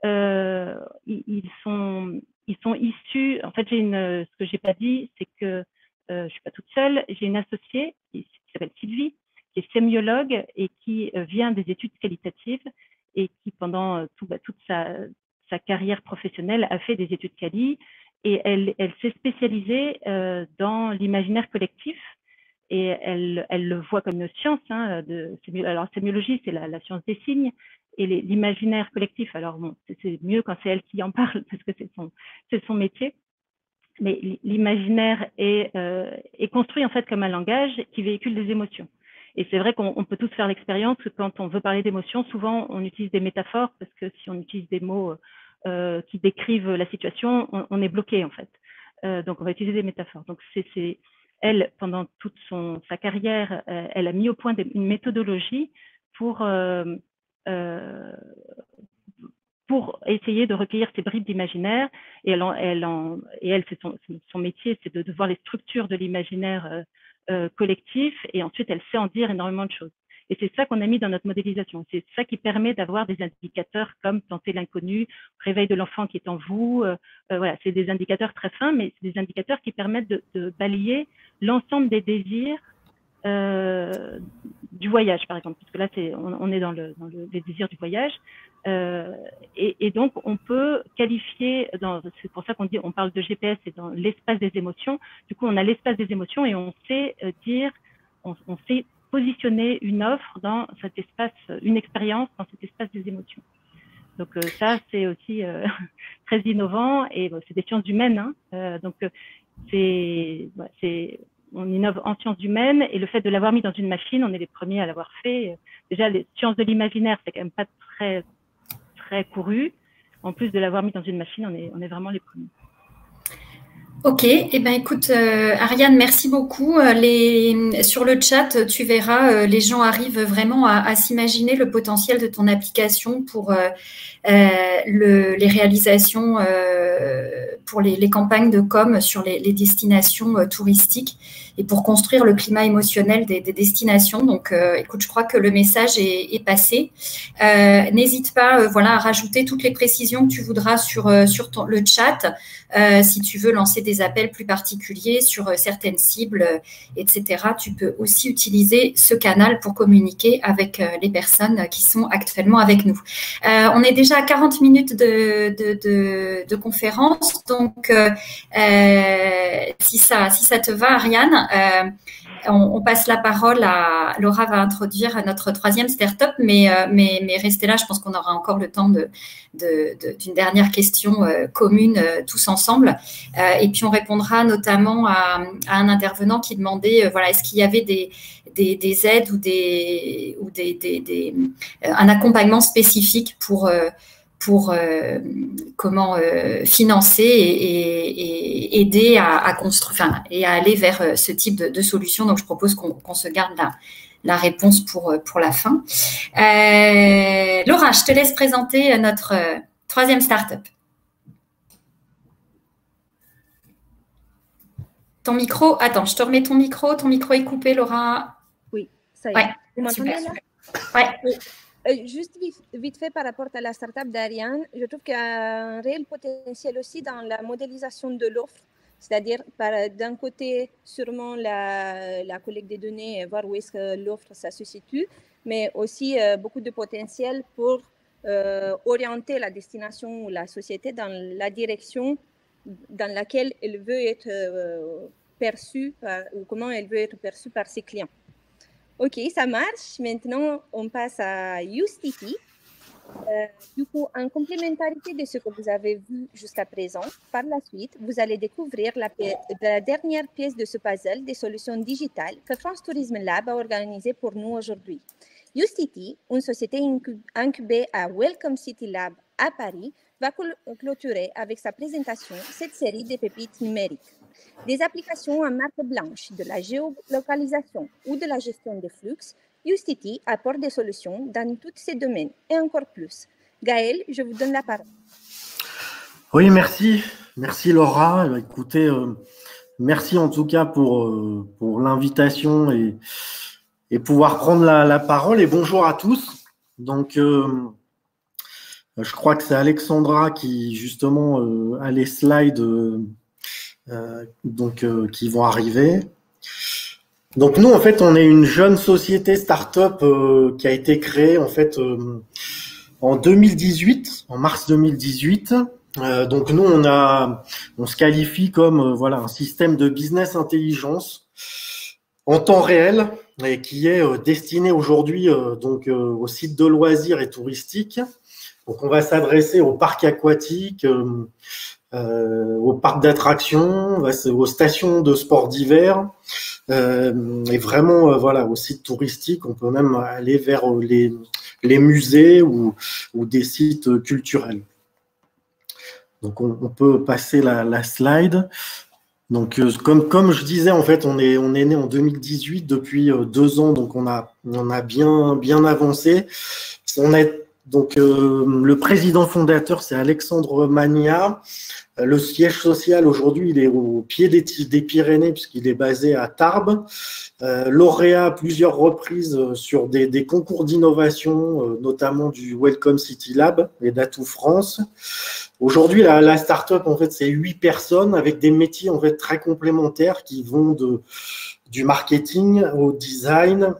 ils sont issus. En fait, ce que j'ai pas dit, c'est que je suis pas toute seule. J'ai une associée qui s'appelle Sylvie, qui est sémiologue et qui vient des études qualitatives et qui pendant toute sa carrière professionnelle, a fait des études Cali et elle s'est spécialisée dans l'imaginaire collectif. Et elle le voit comme une science. Alors, sémiologie, c'est la science des signes. Et l'imaginaire collectif, alors bon, c'est mieux quand c'est elle qui en parle, parce que c'est son métier. Mais l'imaginaire est construit en fait comme un langage qui véhicule des émotions. Et c'est vrai qu'on peut tous faire l'expérience que quand on veut parler d'émotions, souvent on utilise des métaphores, parce que si on utilise des mots qui décrivent la situation, on est bloqué en fait. Donc on va utiliser des métaphores. Donc elle, pendant toute sa carrière, elle a mis au point une méthodologie pour essayer de recueillir ces bribes d'imaginaire. Et elle, c'est son métier, c'est de voir les structures de l'imaginaire collectif. Et ensuite, elle sait en dire énormément de choses. Et c'est ça qu'on a mis dans notre modélisation. C'est ça qui permet d'avoir des indicateurs comme tenter l'inconnu, réveil de l'enfant qui est en vous. Voilà, c'est des indicateurs très fins, mais c'est des indicateurs qui permettent de balayer l'ensemble des désirs du voyage, par exemple, parce que là, on est dans les désirs du voyage. Et donc, on peut qualifier, c'est pour ça on parle de GPS, c'est dans l'espace des émotions. Du coup, on a l'espace des émotions et on sait on sait positionner une offre dans cet espace, une expérience dans cet espace des émotions. Donc ça, c'est aussi très innovant et c'est des sciences humaines. Donc on innove en sciences humaines et le fait de l'avoir mis dans une machine, on est les premiers à l'avoir fait. Déjà, les sciences de l'imaginaire, c'est quand même pas très très couru. En plus de l'avoir mis dans une machine, on est vraiment les premiers. Ok, eh ben écoute, Ariane, merci beaucoup. Sur le chat, tu verras, les gens arrivent vraiment à s'imaginer le potentiel de ton application pour les réalisations, pour les campagnes de com sur les destinations touristiques et pour construire le climat émotionnel des destinations. Donc, écoute, je crois que le message est passé. N'hésite pas, à rajouter toutes les précisions que tu voudras sur le chat. Si tu veux lancer des appels plus particuliers sur certaines cibles, etc., tu peux aussi utiliser ce canal pour communiquer avec les personnes qui sont actuellement avec nous. On est déjà à 40 minutes de conférence, donc si ça te va, Ariane, on passe la parole à Laura, va introduire notre troisième startup, mais restez là, je pense qu'on aura encore le temps d'une dernière question commune tous ensemble. Et puis on répondra notamment à un intervenant qui demandait, est-ce qu'il y avait des aides ou un accompagnement spécifique pour comment financer et aider à construire, et à aller vers ce type de solution. Donc, je propose qu'on se garde la réponse pour la fin. Laura, je te laisse présenter notre troisième startup. Ton micro, attends, je te remets ton micro. Ton micro est coupé, Laura. Oui, ça y est. Ouais, Vous m'entendez là? Ouais. Juste vite fait par rapport à la startup d'Ariane, je trouve qu'il y a un réel potentiel aussi dans la modélisation de l'offre, c'est-à-dire d'un côté sûrement la collecte des données et voir où est-ce que l'offre ça se situe, mais aussi beaucoup de potentiel pour orienter la destination ou la société dans la direction dans laquelle elle veut être perçue ou comment elle veut être perçue par ses clients. Ok, ça marche. Maintenant, on passe à YouStity. Du coup, en complémentarité de ce que vous avez vu jusqu'à présent, par la suite, vous allez découvrir la dernière pièce de ce puzzle des solutions digitales que France Tourisme Lab a organisé pour nous aujourd'hui. YouStity, une société incubée à Welcome City Lab à Paris, va clôturer avec sa présentation cette série de pépites numériques. Des applications en marque blanche, de la géolocalisation ou de la gestion des flux, YouStity apporte des solutions dans tous ces domaines et encore plus. Gaël, je vous donne la parole. Oui, merci. Merci Laura. Écoutez, merci en tout cas pour l'invitation et pouvoir prendre la parole. Et bonjour à tous. Donc, je crois que c'est Alexandra qui justement a les slides qui vont arriver. Donc nous, en fait, on est une jeune société start-up qui a été créée en fait en 2018, en mars 2018. Donc nous, on se qualifie comme voilà un système de business intelligence en temps réel et qui est destiné aujourd'hui donc aux sites de loisirs et touristiques. Donc on va s'adresser aux parcs aquatiques, aux parcs d'attractions, aux stations de sports d'hiver et vraiment voilà aux sites touristiques. On peut même aller vers les musées ou des sites culturels. Donc on peut passer la slide. Donc comme je disais, en fait, on est né en 2018, depuis 2 ans, donc on a bien avancé. Donc le président fondateur, c'est Alexandre Magna. Le siège social aujourd'hui, il est au pied des Pyrénées puisqu'il est basé à Tarbes. Lauréat à plusieurs reprises sur des concours d'innovation, notamment du Welcome City Lab et d'Atout France. Aujourd'hui, la start-up, en fait, c'est 8 personnes avec des métiers en fait très complémentaires qui vont du marketing au design,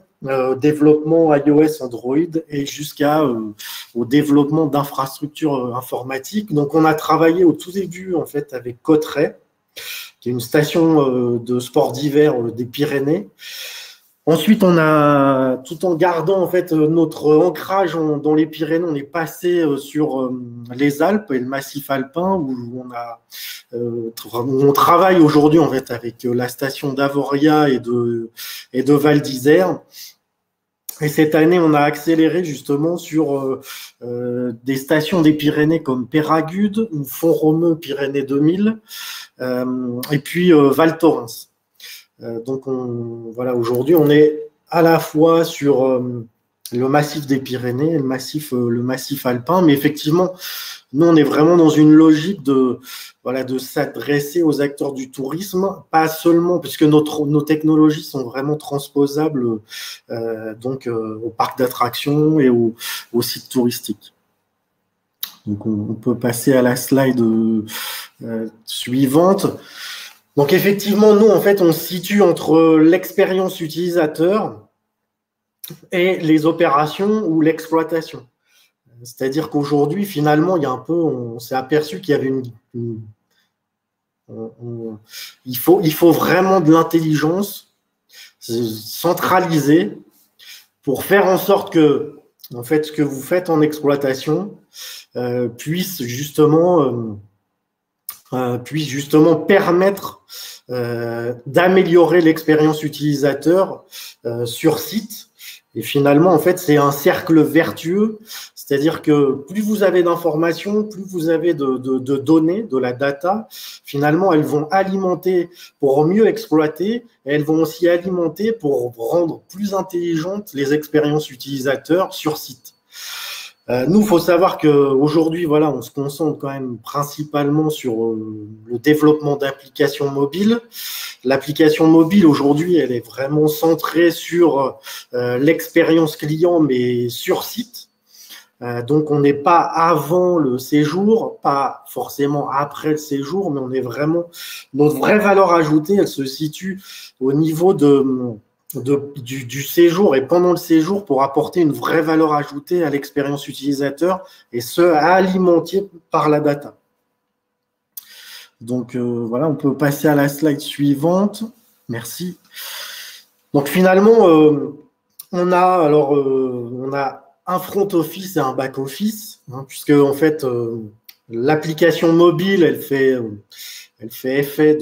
développement iOS, Android et jusqu'à au développement d'infrastructures informatiques. Donc, on a travaillé au tout début en fait avec Cotterêts, qui est une station de sport d'hiver des Pyrénées. Ensuite, on a, tout en gardant en fait notre ancrage dans les Pyrénées, on est passé sur les Alpes et le massif alpin où on travaille aujourd'hui en fait avec la station d'Avoria et de Val d'Isère. Et cette année, on a accéléré justement sur des stations des Pyrénées comme Péragudes ou Font-Romeu Pyrénées 2000 et puis Val Thorens. Donc voilà, aujourd'hui, on est à la fois sur le massif des Pyrénées et le massif alpin, mais effectivement, nous, on est vraiment dans une logique de s'adresser aux acteurs du tourisme, pas seulement, puisque nos technologies sont vraiment transposables au parc d'attractions et aux sites touristiques. Donc, on peut passer à la slide suivante. Donc, effectivement, nous, en fait, on se situe entre l'expérience utilisateur et les opérations ou l'exploitation. C'est-à-dire qu'aujourd'hui, finalement, on s'est aperçu qu'il y avait il faut vraiment de l'intelligence centralisée pour faire en sorte que, en fait, ce que vous faites en exploitation puisse justement permettre d'améliorer l'expérience utilisateur sur site. Et finalement, en fait, c'est un cercle vertueux, c'est-à-dire que plus vous avez d'informations, plus vous avez de données, de la data, finalement, elles vont alimenter pour mieux exploiter, et elles vont aussi alimenter pour rendre plus intelligentes les expériences utilisateurs sur site. Nous, il faut savoir qu'aujourd'hui, voilà, on se concentre quand même principalement sur le développement d'applications mobiles. L'application mobile, aujourd'hui, elle est vraiment centrée sur l'expérience client, mais sur site. Donc, on n'est pas avant le séjour, pas forcément après le séjour, mais on est vraiment… Notre vraie valeur ajoutée, elle se situe au niveau du séjour et pendant le séjour pour apporter une vraie valeur ajoutée à l'expérience utilisateur et ce, alimenté par la data. Donc, voilà, on peut passer à la slide suivante. Merci. Donc, finalement, on a un front office et un back office, hein, puisque, en fait, l'application mobile, elle fait effet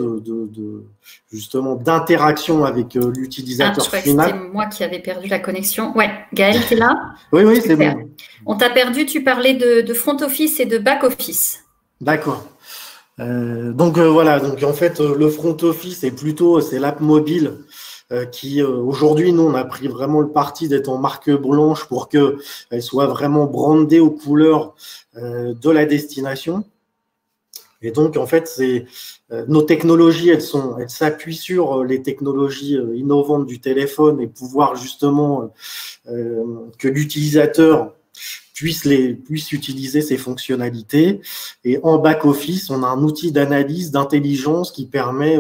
justement d'interaction avec l'utilisateur final. C'était moi qui avais perdu la connexion. Ouais, Gaël, tu es là? Oui, c'est bon. On t'a perdu, tu parlais de front office et de back office. D'accord. Voilà, donc en fait, le front office c'est l'app mobile qui aujourd'hui, nous, on a pris vraiment le parti d'être en marque blanche pour qu'elle soit vraiment brandée aux couleurs de la destination. Et donc, en fait, nos technologies, elles s'appuient sur les technologies innovantes du téléphone et pouvoir justement que l'utilisateur puissent utiliser ces fonctionnalités. Et en back-office, on a un outil d'analyse, d'intelligence qui permet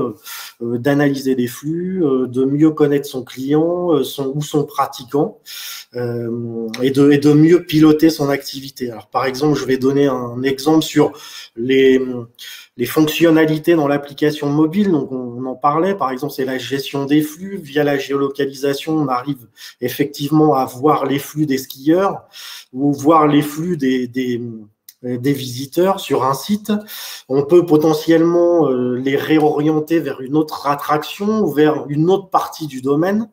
d'analyser les flux, de mieux connaître son client ou son pratiquant et de mieux piloter son activité. Alors, par exemple, je vais donner un exemple sur les fonctionnalités dans l'application mobile. Donc, on en parlait. Par exemple, c'est la gestion des flux. Via la géolocalisation, on arrive effectivement à voir les flux des skieurs ou voir les flux des visiteurs sur un site. On peut potentiellement les réorienter vers une autre attraction ou vers une autre partie du domaine.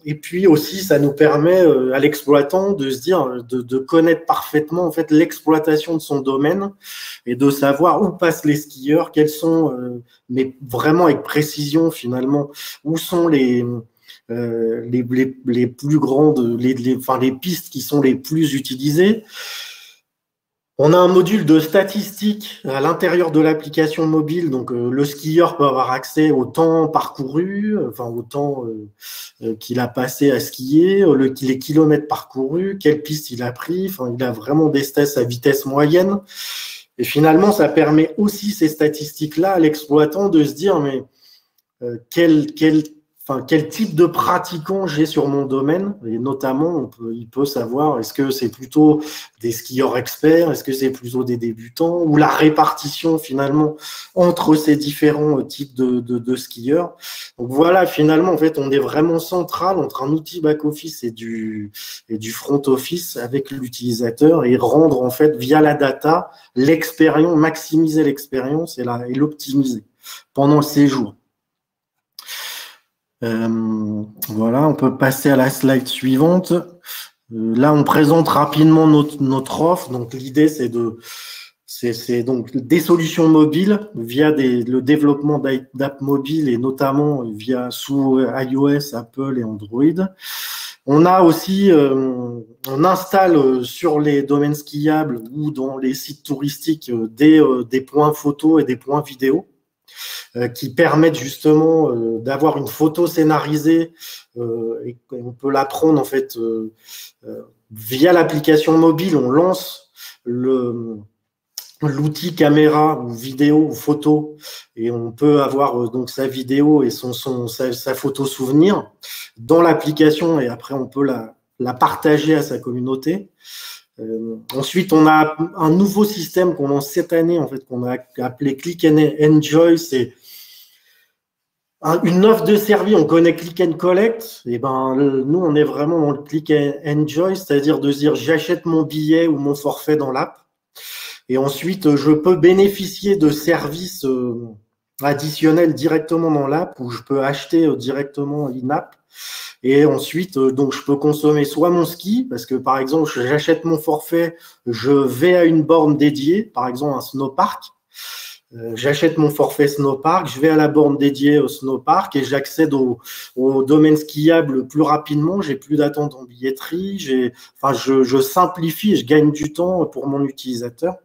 Et puis aussi, ça nous permet à l'exploitant de se dire, de connaître parfaitement en fait l'exploitation de son domaine et de savoir où passent les skieurs, quels sont, mais vraiment avec précision finalement, où sont les plus grandes, les pistes qui sont les plus utilisées. On a un module de statistiques à l'intérieur de l'application mobile. Donc, le skieur peut avoir accès au temps parcouru, enfin au temps qu'il a passé à skier, les kilomètres parcourus, quelle piste il a pris. Enfin, il a vraiment des stats à vitesse moyenne. Et finalement, ça permet aussi ces statistiques-là à l'exploitant de se dire, mais quel type de pratiquant j'ai sur mon domaine, et notamment il peut savoir est-ce que c'est plutôt des skieurs experts, est-ce que c'est plutôt des débutants, ou la répartition finalement entre ces différents types de skieurs. Donc voilà, finalement en fait on est vraiment central entre un outil back-office et du front-office avec l'utilisateur et rendre en fait via la data l'expérience, maximiser l'expérience et l'optimiser pendant le séjour. Voilà, on peut passer à la slide suivante. Là, on présente rapidement notre offre. Donc, l'idée, c'est donc des solutions mobiles via le développement d'apps mobiles et notamment sous iOS, Apple et Android. On a aussi, on installe sur les domaines skiables ou dans les sites touristiques des points photos et des points vidéo. Qui permettent justement d'avoir une photo scénarisée et on peut la prendre en fait via l'application mobile. On lance l'outil caméra ou vidéo ou photo et on peut avoir donc sa vidéo et sa photo souvenir dans l'application et après on peut la partager à sa communauté. Ensuite, on a un nouveau système qu'on lance cette année, en fait, qu'on a appelé Click and Enjoy. C'est une offre de service. On connaît Click and Collect. Et nous, on est vraiment dans le Click and Enjoy, c'est-à-dire de dire j'achète mon billet ou mon forfait dans l'app. Et ensuite, je peux bénéficier de services additionnels directement dans l'app ou je peux acheter directement in-app. Et ensuite, donc, je peux consommer soit mon ski, parce que, par exemple, j'achète mon forfait, je vais à une borne dédiée, par exemple, un snowpark. J'achète mon forfait snowpark, je vais à la borne dédiée au snowpark et j'accède au domaine skiable plus rapidement. J'ai plus d'attente en billetterie. Je simplifie et je gagne du temps pour mon utilisateur.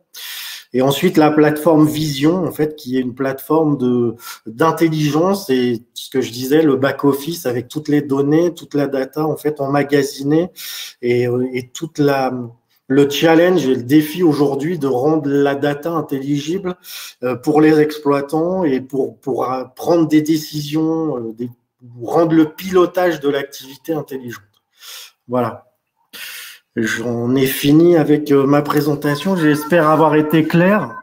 Et ensuite, la plateforme Vision, en fait, qui est une plateforme d'intelligence et ce que je disais, le back-office avec toutes les données, toute la data, en fait, emmagasinée et le challenge et le défi aujourd'hui de rendre la data intelligible pour les exploitants et pour prendre des décisions, rendre le pilotage de l'activité intelligente. Voilà. J'en ai fini avec ma présentation. J'espère avoir été clair.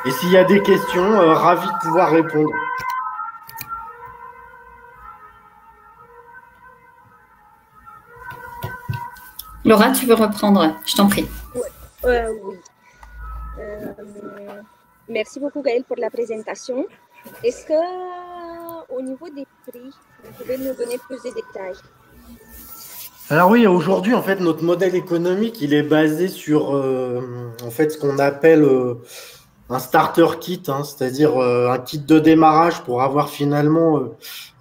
Et s'il y a des questions, ravi de pouvoir répondre. Laura, tu veux reprendre? Je t'en prie. Oui. Merci beaucoup, Gaëlle, pour la présentation. Est-ce qu'au niveau des prix, vous pouvez nous donner plus de détails? Alors oui, aujourd'hui, en fait, notre modèle économique, il est basé sur en fait, ce qu'on appelle un starter kit, hein, c'est-à-dire un kit de démarrage pour avoir finalement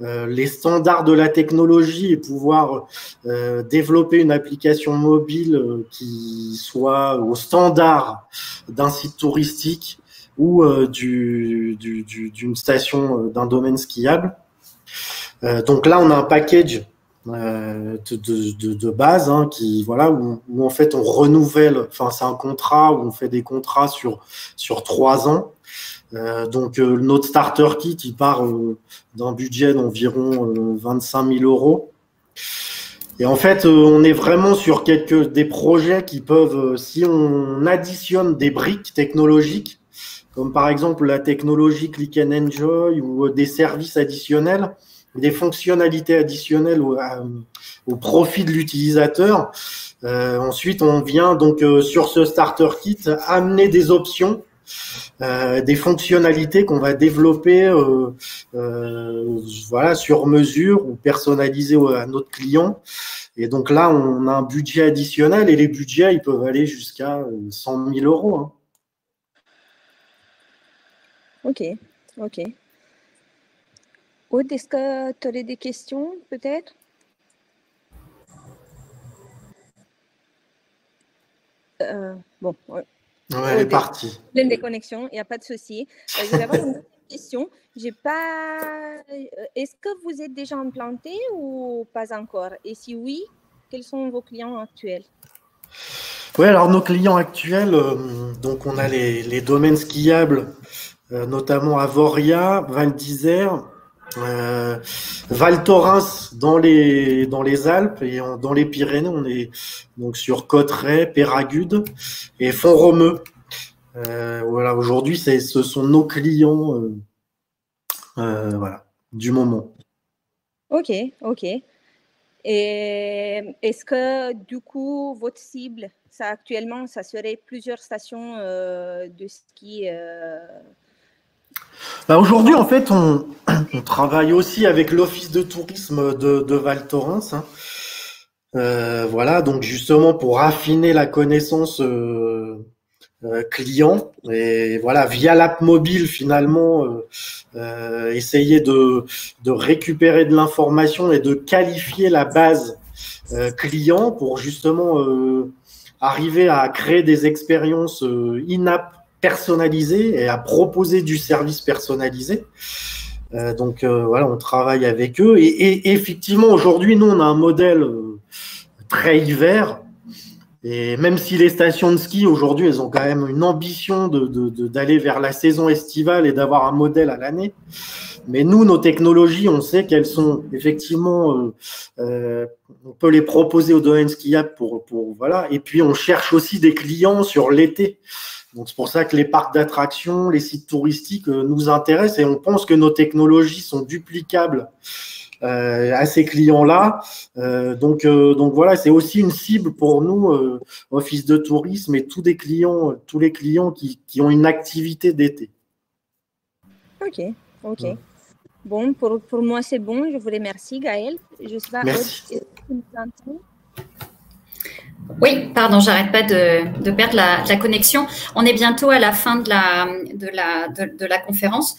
les standards de la technologie et pouvoir développer une application mobile qui soit au standard d'un site touristique ou d'une station d'un domaine skiable. Donc là, on a un package de base, hein, où en fait on renouvelle, enfin c'est un contrat où on fait des contrats sur 3 ans. Donc notre starter kit, il part d'un budget d'environ 25 000 euros. Et en fait, on est vraiment sur des projets qui peuvent, si on additionne des briques technologiques, comme par exemple la technologie Click and Enjoy ou des services additionnels, des fonctionnalités additionnelles au profit de l'utilisateur. Ensuite, on vient donc sur ce starter kit amener des options, des fonctionnalités qu'on va développer voilà, sur mesure ou personnalisées à notre client. Et donc là, on a un budget additionnel et les budgets, ils peuvent aller jusqu'à 100 000 euros. Hein. Ok, ok. Aude, est-ce que tu aurais des questions, peut-être? Bon, ouais. Ouais, elle est partie. Pleine des connexions, il n'y a pas de souci. Je vais avoir une question. Est-ce que vous êtes déjà implanté ou pas encore? Et si oui, quels sont vos clients actuels? Oui, alors nos clients actuels, donc on a les domaines skiables, notamment à Voria, Val d'Isère, Val Thorens dans les Alpes et dans les Pyrénées, on est donc sur Cotteret, Péragude et Font-Romeu. Voilà, aujourd'hui, ce sont nos clients voilà, du moment. Ok, ok. Et est-ce que du coup, votre cible, actuellement, ça serait plusieurs stations de ski Aujourd'hui, en fait, on travaille aussi avec l'Office de tourisme de Val Thorens. Hein. Voilà, donc justement pour affiner la connaissance client et voilà, via l'app mobile, finalement, essayer de récupérer de l'information et de qualifier la base client pour justement arriver à créer des expériences in-app personnalisées et à proposer du service personnalisé. Donc voilà, on travaille avec eux et effectivement aujourd'hui nous on a un modèle très hiver et même si les stations de ski aujourd'hui elles ont quand même une ambition d'aller vers la saison estivale et d'avoir un modèle à l'année, mais nous nos technologies on sait qu'elles sont effectivement on peut les proposer au domaine skiable pour voilà, et puis on cherche aussi des clients sur l'été. Donc, c'est pour ça que les parcs d'attractions, les sites touristiques nous intéressent et on pense que nos technologies sont duplicables à ces clients-là. Donc voilà, c'est aussi une cible pour nous, Office de tourisme et tous les clients qui ont une activité d'été. Ok, ok. Ouais. Bon, pour moi, c'est bon. Je vous remercie, Gaëlle. Je sais pas. Merci. Oui, pardon, j'arrête pas de perdre la connexion. On est bientôt à la fin de la conférence.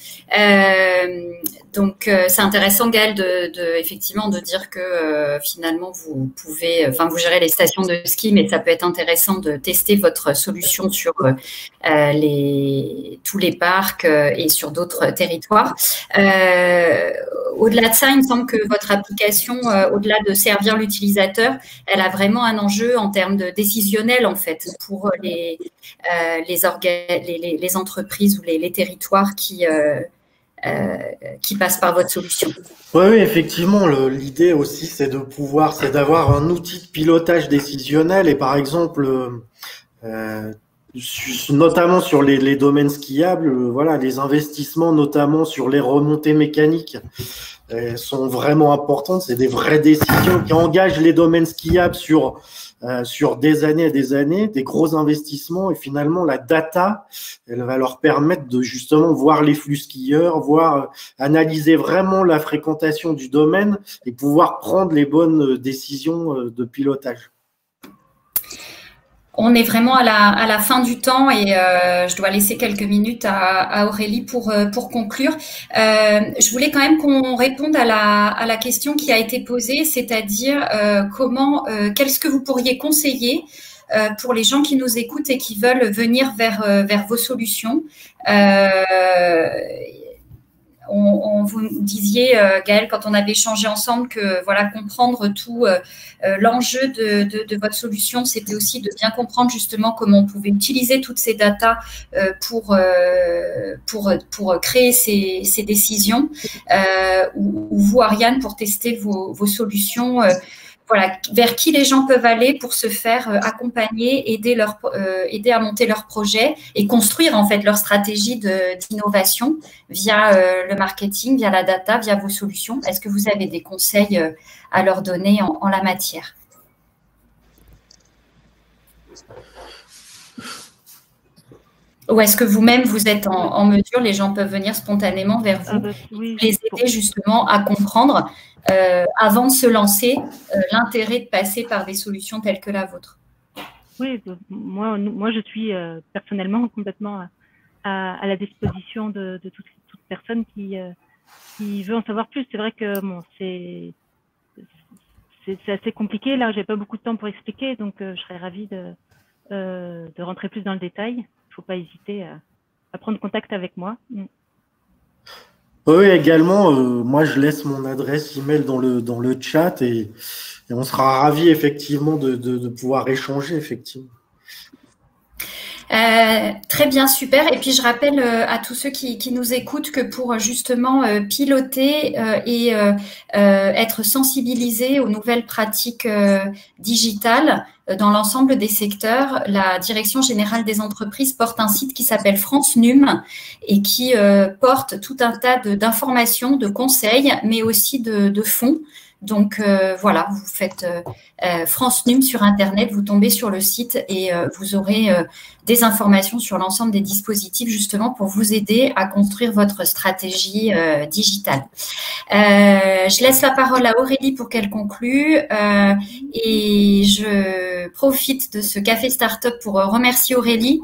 Donc, c'est intéressant, Gaëlle, effectivement, de dire que finalement, vous gérez les stations de ski, mais ça peut être intéressant de tester votre solution sur tous les parcs et sur d'autres territoires. Au-delà de ça, il me semble que votre application, au-delà de servir l'utilisateur, elle a vraiment un enjeu en termes de décisionnel, en fait, pour les entreprises ou les territoires qui passent par votre solution. Oui, effectivement, l'idée aussi, c'est d'avoir un outil de pilotage décisionnel et par exemple, notamment sur les domaines skiables, voilà, les investissements, notamment sur les remontées mécaniques, sont vraiment importantes. C'est des vraies décisions qui engagent les domaines skiables sur des années et des années, des gros investissements et finalement la data, elle va leur permettre de justement voir les flux skieurs, analyser vraiment la fréquentation du domaine et pouvoir prendre les bonnes décisions de pilotage. On est vraiment à la fin du temps et je dois laisser quelques minutes à Aurélie pour conclure. Je voulais quand même qu'on réponde à la question qui a été posée, c'est-à-dire qu'est-ce que vous pourriez conseiller pour les gens qui nous écoutent et qui veulent venir vers vos solutions. vous disiez, Gaëlle, quand on avait échangé ensemble, que voilà, comprendre tout l'enjeu de votre solution, c'était aussi de bien comprendre justement comment on pouvait utiliser toutes ces datas pour créer ces décisions. Ou vous, Ariane, pour tester vos solutions. Voilà, vers qui les gens peuvent aller pour se faire accompagner, aider à monter leur projet et construire en fait leur stratégie d'innovation via le marketing, via la data, via vos solutions. Est-ce que vous avez des conseils à leur donner en la matière? Ou est-ce que vous-même, vous êtes en mesure, les gens peuvent venir spontanément vers vous, oui, les aider justement à comprendre, avant de se lancer, l'intérêt de passer par des solutions telles que la vôtre? Oui, moi je suis personnellement complètement à la disposition de toute personne qui veut en savoir plus. C'est vrai que bon, c'est assez compliqué. Là, j'ai pas beaucoup de temps pour expliquer, donc je serais ravie de rentrer plus dans le détail. Il ne faut pas hésiter à prendre contact avec moi. Oui, également, moi je laisse mon adresse email dans le chat et on sera ravis effectivement de pouvoir échanger effectivement. Très bien, super. Et puis, je rappelle à tous ceux qui nous écoutent que pour justement piloter et être sensibilisés aux nouvelles pratiques digitales dans l'ensemble des secteurs, la Direction générale des entreprises porte un site qui s'appelle France Num et qui porte tout un tas d'informations, de conseils, mais aussi de fonds. Donc, voilà, vous faites France Num sur Internet, vous tombez sur le site et vous aurez des informations sur l'ensemble des dispositifs justement pour vous aider à construire votre stratégie digitale. Je laisse la parole à Aurélie pour qu'elle conclue et je profite de ce Café Startup pour remercier Aurélie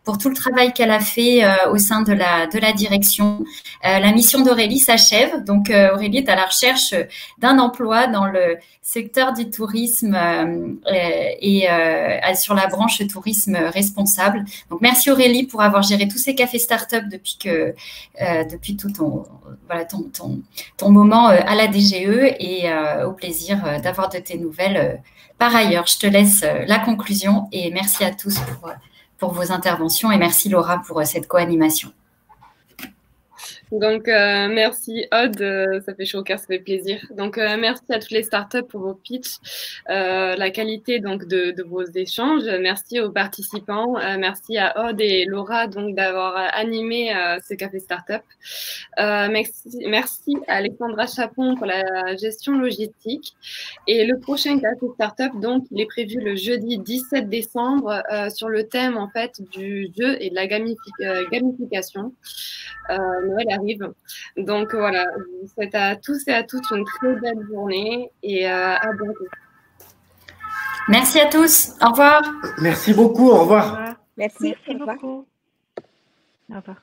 pour tout le travail qu'elle a fait au sein de la direction. La mission d'Aurélie s'achève. Donc, Aurélie est à la recherche d'un emploi dans le secteur du tourisme et sur la branche tourisme responsable. Donc, merci Aurélie pour avoir géré tous ces cafés start-up depuis tout ton moment à la DGE et au plaisir d'avoir de tes nouvelles. Par ailleurs, je te laisse la conclusion et merci à tous pour vos interventions et merci Laura pour cette co-animation. Donc, merci Aude, ça fait chaud au cœur, ça fait plaisir. Donc, merci à toutes les startups pour vos pitchs, la qualité donc de vos échanges. Merci aux participants, merci à Aude et Laura donc d'avoir animé ce café startup. Merci à Alexandra Chapon pour la gestion logistique. Et le prochain café startup, donc, il est prévu le jeudi 17 décembre sur le thème en fait du jeu et de la gamification. Noël arrive. Donc voilà, je vous souhaite à tous et à toutes une très belle journée et à bientôt. Merci à tous. Au revoir. Merci beaucoup. Au revoir. Merci. Merci beaucoup. Au revoir.